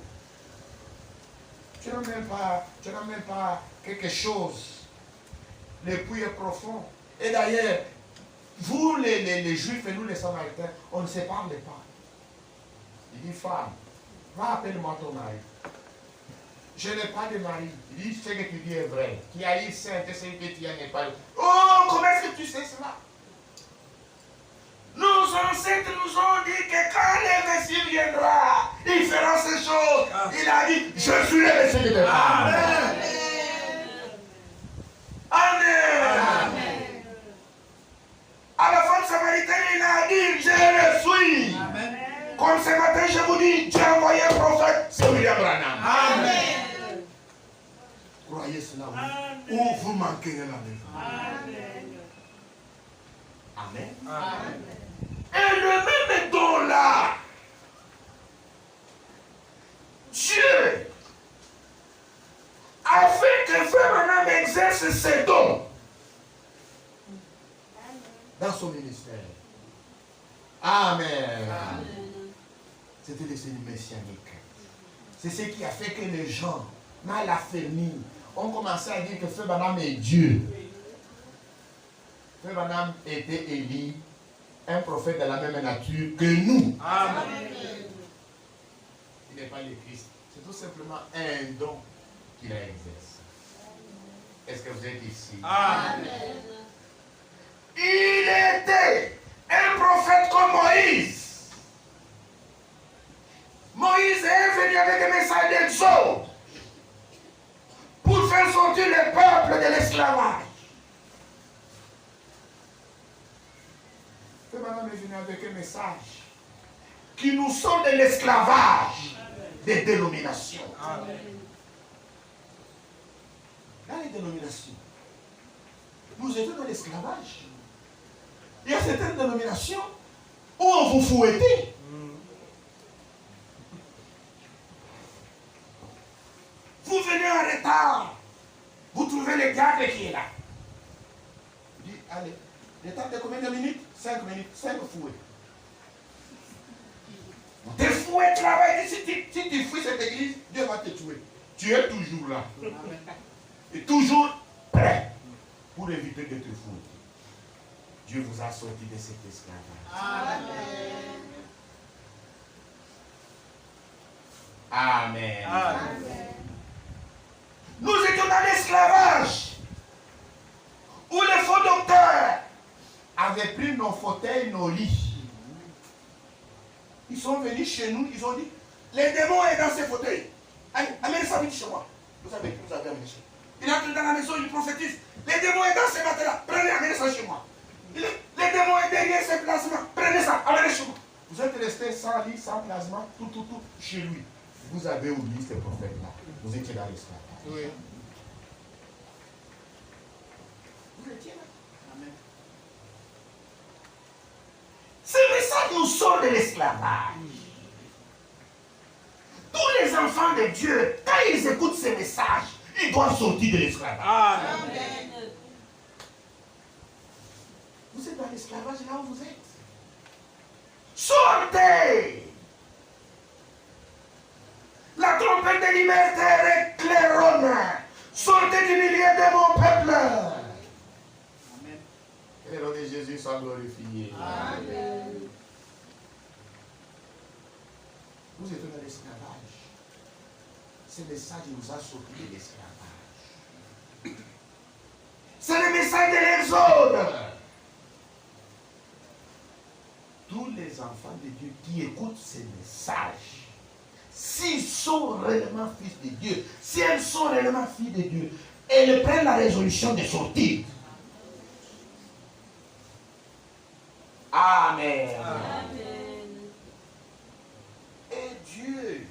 Tu n'as même pas quelque chose. Le puits est profond. Et d'ailleurs, vous les Juifs et nous les Samaritains, on ne se parle pas. Il dit, femme, va appelle-moi ton mari. Je n'ai pas de mari. Il dit, ce que tu dis est vrai. Qui a eu sainte, c'est que tu n'en es pas. Oh, comment est-ce que tu sais cela? Nos ancêtres nous ont dit que quand le Messie viendra, il fera ces choses. Il a dit, je suis le Messie de Dieu. Amen. Amen. À la femme samaritaine, il a dit, je le suis. Amen. Comme ce matin, je vous dis, Dieu a envoyé un prophète, c'est William Branham. Amen. Croyez cela, oui. Ou vous manquez la maison. Amen. Amen. Et le même don-là, Dieu a fait que Frère Branham exerce ses dons Dans son ministère. Amen. Amen. C'était le signe messianique. C'est ce qui a fait que les gens, mal affermis, ont commencé à dire que Frère Branham est Dieu. Frère Branham était Élie, un prophète de la même nature que nous. Amen. Il n'est pas le Christ. C'est tout simplement un don qu'il a exercé. Est-ce que vous êtes ici? Amen. Il était un prophète comme Moïse. Moïse est venu avec un message d'exode pour faire sortir le peuple de l'esclavage. Frère Branham est venu avec un message qui nous sort de l'esclavage des dénominations. Amen. Dans les dénominations, nous étions dans l'esclavage. Il y a certaines dénominations où on vous fouettait. Vous venez en retard. Vous trouvez le garde qui est là. Il dit, allez, l'étape de combien de minutes? 5 minutes, 5 fouets. Des fouets travaillent ici. Si tu fouilles cette église, Dieu va te tuer. Tu es toujours là. Et toujours prêt pour éviter d'être fouetté. Dieu vous a sorti de cet esclavage. Amen. Amen. Nous étions dans l'esclavage où les faux docteurs Avaient pris nos fauteuils, nos lits. ils sont venus chez nous, ils ont dit, les démons sont dans ces fauteuils. Allez, amenez ça vite chez moi. Vous savez qui vous avez amené chez moi. Il entre dans la maison, il prophétise. Les démons sont dans ces matelas. Prenez, amenez ça chez moi. Les démons sont derrière ces plasmas. Prenez ça, amenez chez moi. Vous êtes resté sans lit, sans plasma, tout chez lui. Vous avez oublié ces prophètes-là. Vous étiez dans l'esclavage. Oui. Vous étiez là. Amen. Ce message nous sort de l'esclavage. Tous les enfants de Dieu, quand ils écoutent ce message, ils doivent sortir de l'esclavage. Amen. Vous êtes dans l'esclavage là où vous êtes. Sortez. La trompette de liberté éclaironna. Sortez du milieu de mon peuple. Amen. Que le nom de Jésus soit glorifié. Amen. Vous êtes dans l'esclavage. Ce message vous a sorti de l'esclavage. C'est le message de l'Exode. Tous les enfants de Dieu qui écoutent ce message, s'ils sont réellement fils de Dieu, si elles sont réellement filles de Dieu, elles prennent la résolution de sortir. Amen. Amen. Et Dieu,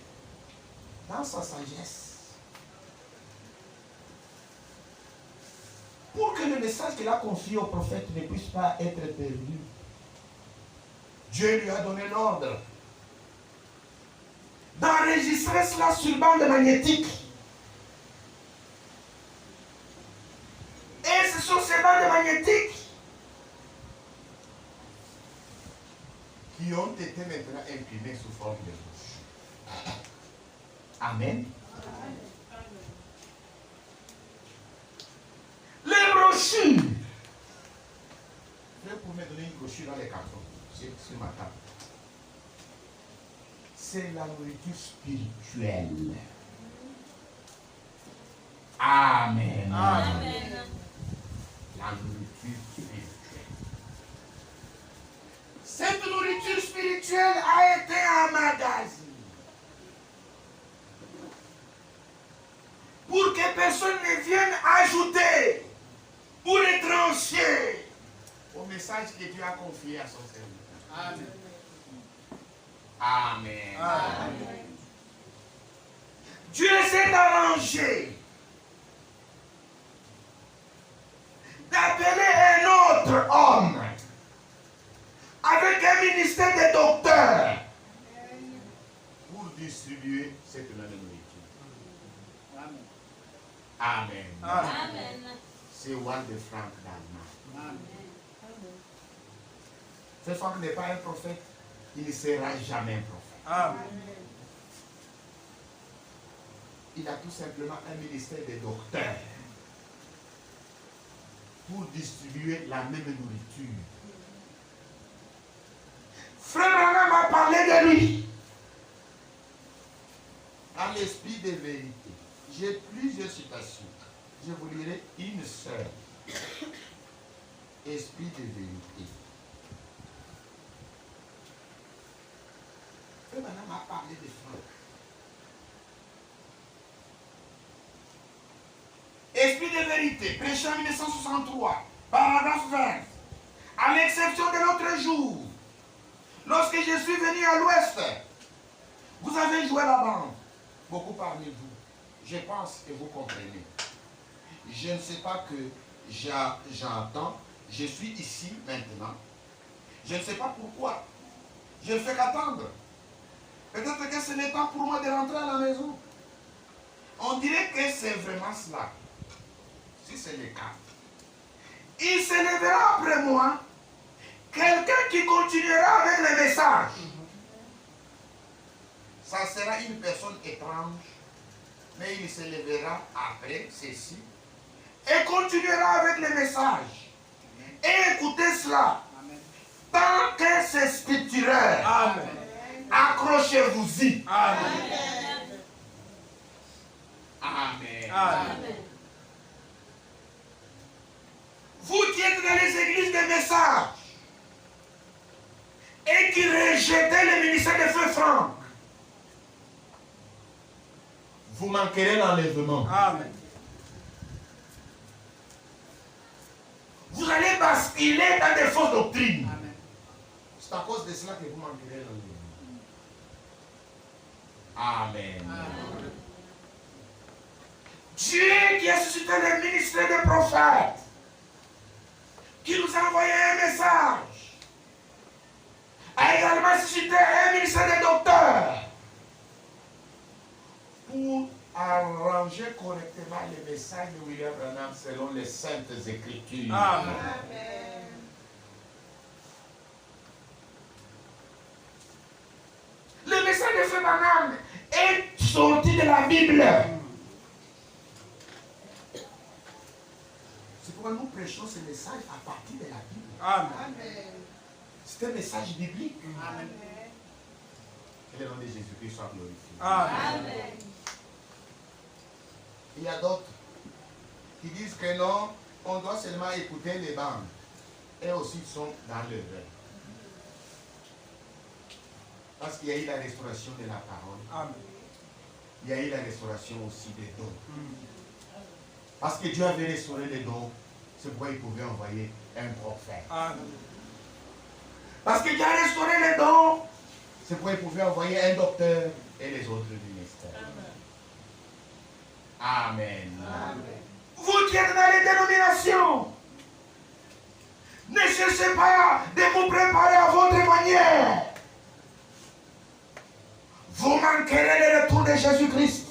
dans sa sagesse, pour que le message qu'il a confié au prophète ne puisse pas être perdu, Dieu lui a donné l'ordre d'enregistrer cela sur bande magnétique. Et ce sont ces bandes magnétiques Qui ont été maintenant imprimés sous forme de bouche. Amen. Les brochures. Vous pouvez me donner une brochure dans les cartons. C'est sur ma table. C'est la nourriture spirituelle. Amen. Amen. La nourriture spirituelle. Cette nourriture spirituelle a été emmagasinée pour que personne ne vienne ajouter ou retrancher Au message que Dieu a confié à son serviteur. Amen. Amen. Amen. Dieu s'est arrangé d'appeler un autre homme avec un ministère de docteur Pour distribuer cette même nourriture. Amen. Amen. Amen. C'est Juan de Franck d'Allemagne. Amen. Ce Franck n'est pas un prophète. Il ne sera jamais un prophète. Amen. Il a tout simplement un ministère de docteur pour distribuer la même nourriture. Frère Branham a parlé de lui. Dans l'esprit de vérité. J'ai plusieurs citations. Je vous lirai une seule. Esprit de vérité. Frère Branham a parlé de Franck. Esprit de vérité, prêché en 1963, paragraphe 20. À l'exception de l'autre jour, lorsque je suis venu à l'ouest, vous avez joué la bande. Beaucoup parmi vous, je pense que vous comprenez. Je ne sais pas que j'entends. Je suis ici maintenant. Je ne sais pas pourquoi. Je ne fais qu'attendre. Peut-être que ce n'est pas pour moi de rentrer à la maison. On dirait que c'est vraiment cela. Si c'est le cas. Il se lèvera après moi quelqu'un qui continuera avec le message. Ça sera une personne étrange, mais il se lèvera après ceci. Et continuera avec le message. Et écoutez cela. Amen. Tant que c'est scripturaire, Amen. accrochez-vous-y. Amen. Amen. Amen. Vous qui êtes dans les églises de message et qui rejetez le ministère de Feu Franck, Vous manquerez l'enlèvement. Amen. vous allez basculer dans des fausses doctrines. Amen. C'est à cause de cela que vous manquerez l'enlèvement. Amen. Amen. Dieu qui a suscité le ministère des prophètes, qui nous a envoyé un message, a également suscité un ministère des docteurs Pour arranger correctement le message de William Branham selon les Saintes Écritures. Amen. Branham est sorti de la Bible. C'est pourquoi nous prêchons ce message à partir de la Bible. Amen. C'est un message biblique. Amen. Que le nom de Jésus-Christ soit glorifié. Amen. Il y a d'autres qui disent que non, on doit seulement écouter les bandes. Et aussi ils sont dans le rêve. Parce qu'il y a eu la restauration de la parole. Amen. Il y a eu la restauration aussi des dons. Parce que Dieu avait restauré les dons, c'est pourquoi il pouvait envoyer un prophète. Amen. Parce que Dieu a restauré les dons. C'est pourquoi il pouvait envoyer un docteur et les autres ministères. Amen. Vous qui êtes dans les dénominations, ne cherchez pas de vous préparer à votre manière. Vous manquerez le retour de Jésus-Christ.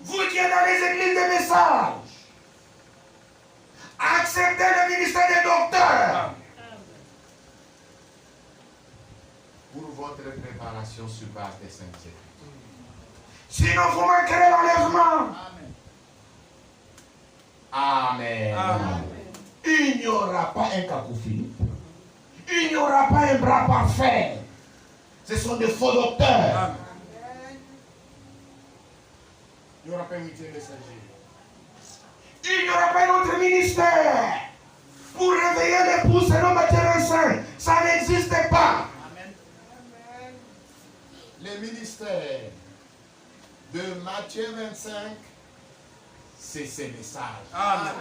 Vous qui êtes dans les églises de message, acceptez le ministère des docteurs. Pour votre préparation sur base des Saintes Écritures. Sinon, vous manquerez l'enlèvement. Amen. Amen. Il n'y aura pas un cacophonie. Il n'y aura pas un bras parfait. Ce sont des faux docteurs. Amen. Il n'y aura pas un huitième messager. Il n'y aura pas un autre ministère pour réveiller l'épouse selon Matthieu 25. Ça n'existe pas. Amen. Le ministère de Matthieu 25, c'est ces messages Amen.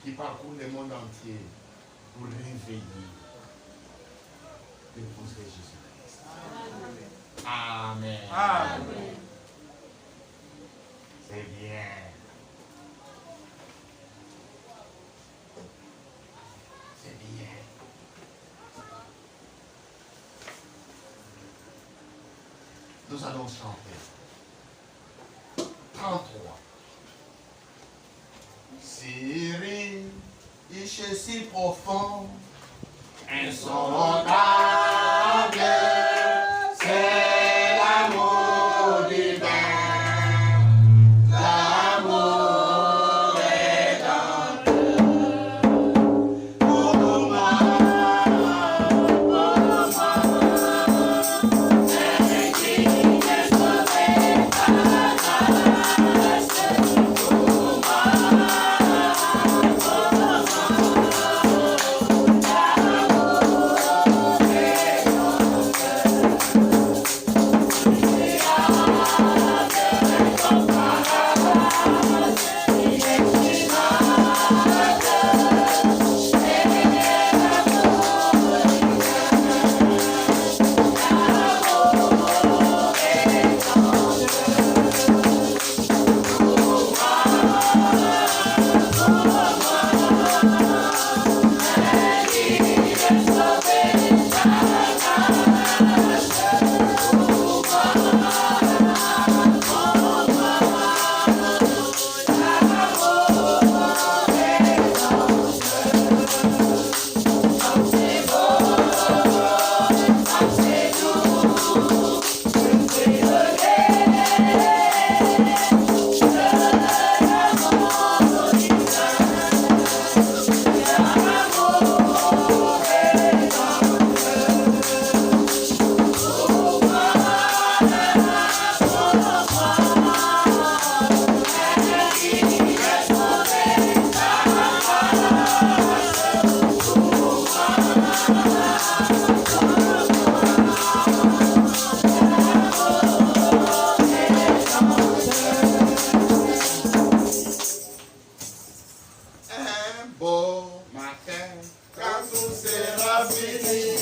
qui parcourent le monde entier pour réveiller l'épouse de Jésus-Christ. Amen. Amen. C'est bien. C'est bien. Nous allons chanter. 33. Si riche, si profond, insondable, c'est l'amour divin. L'amour est dans pour moi, c'est qui est sauvé par grâce. Pour moi, un beau matin, quand tout sera fini.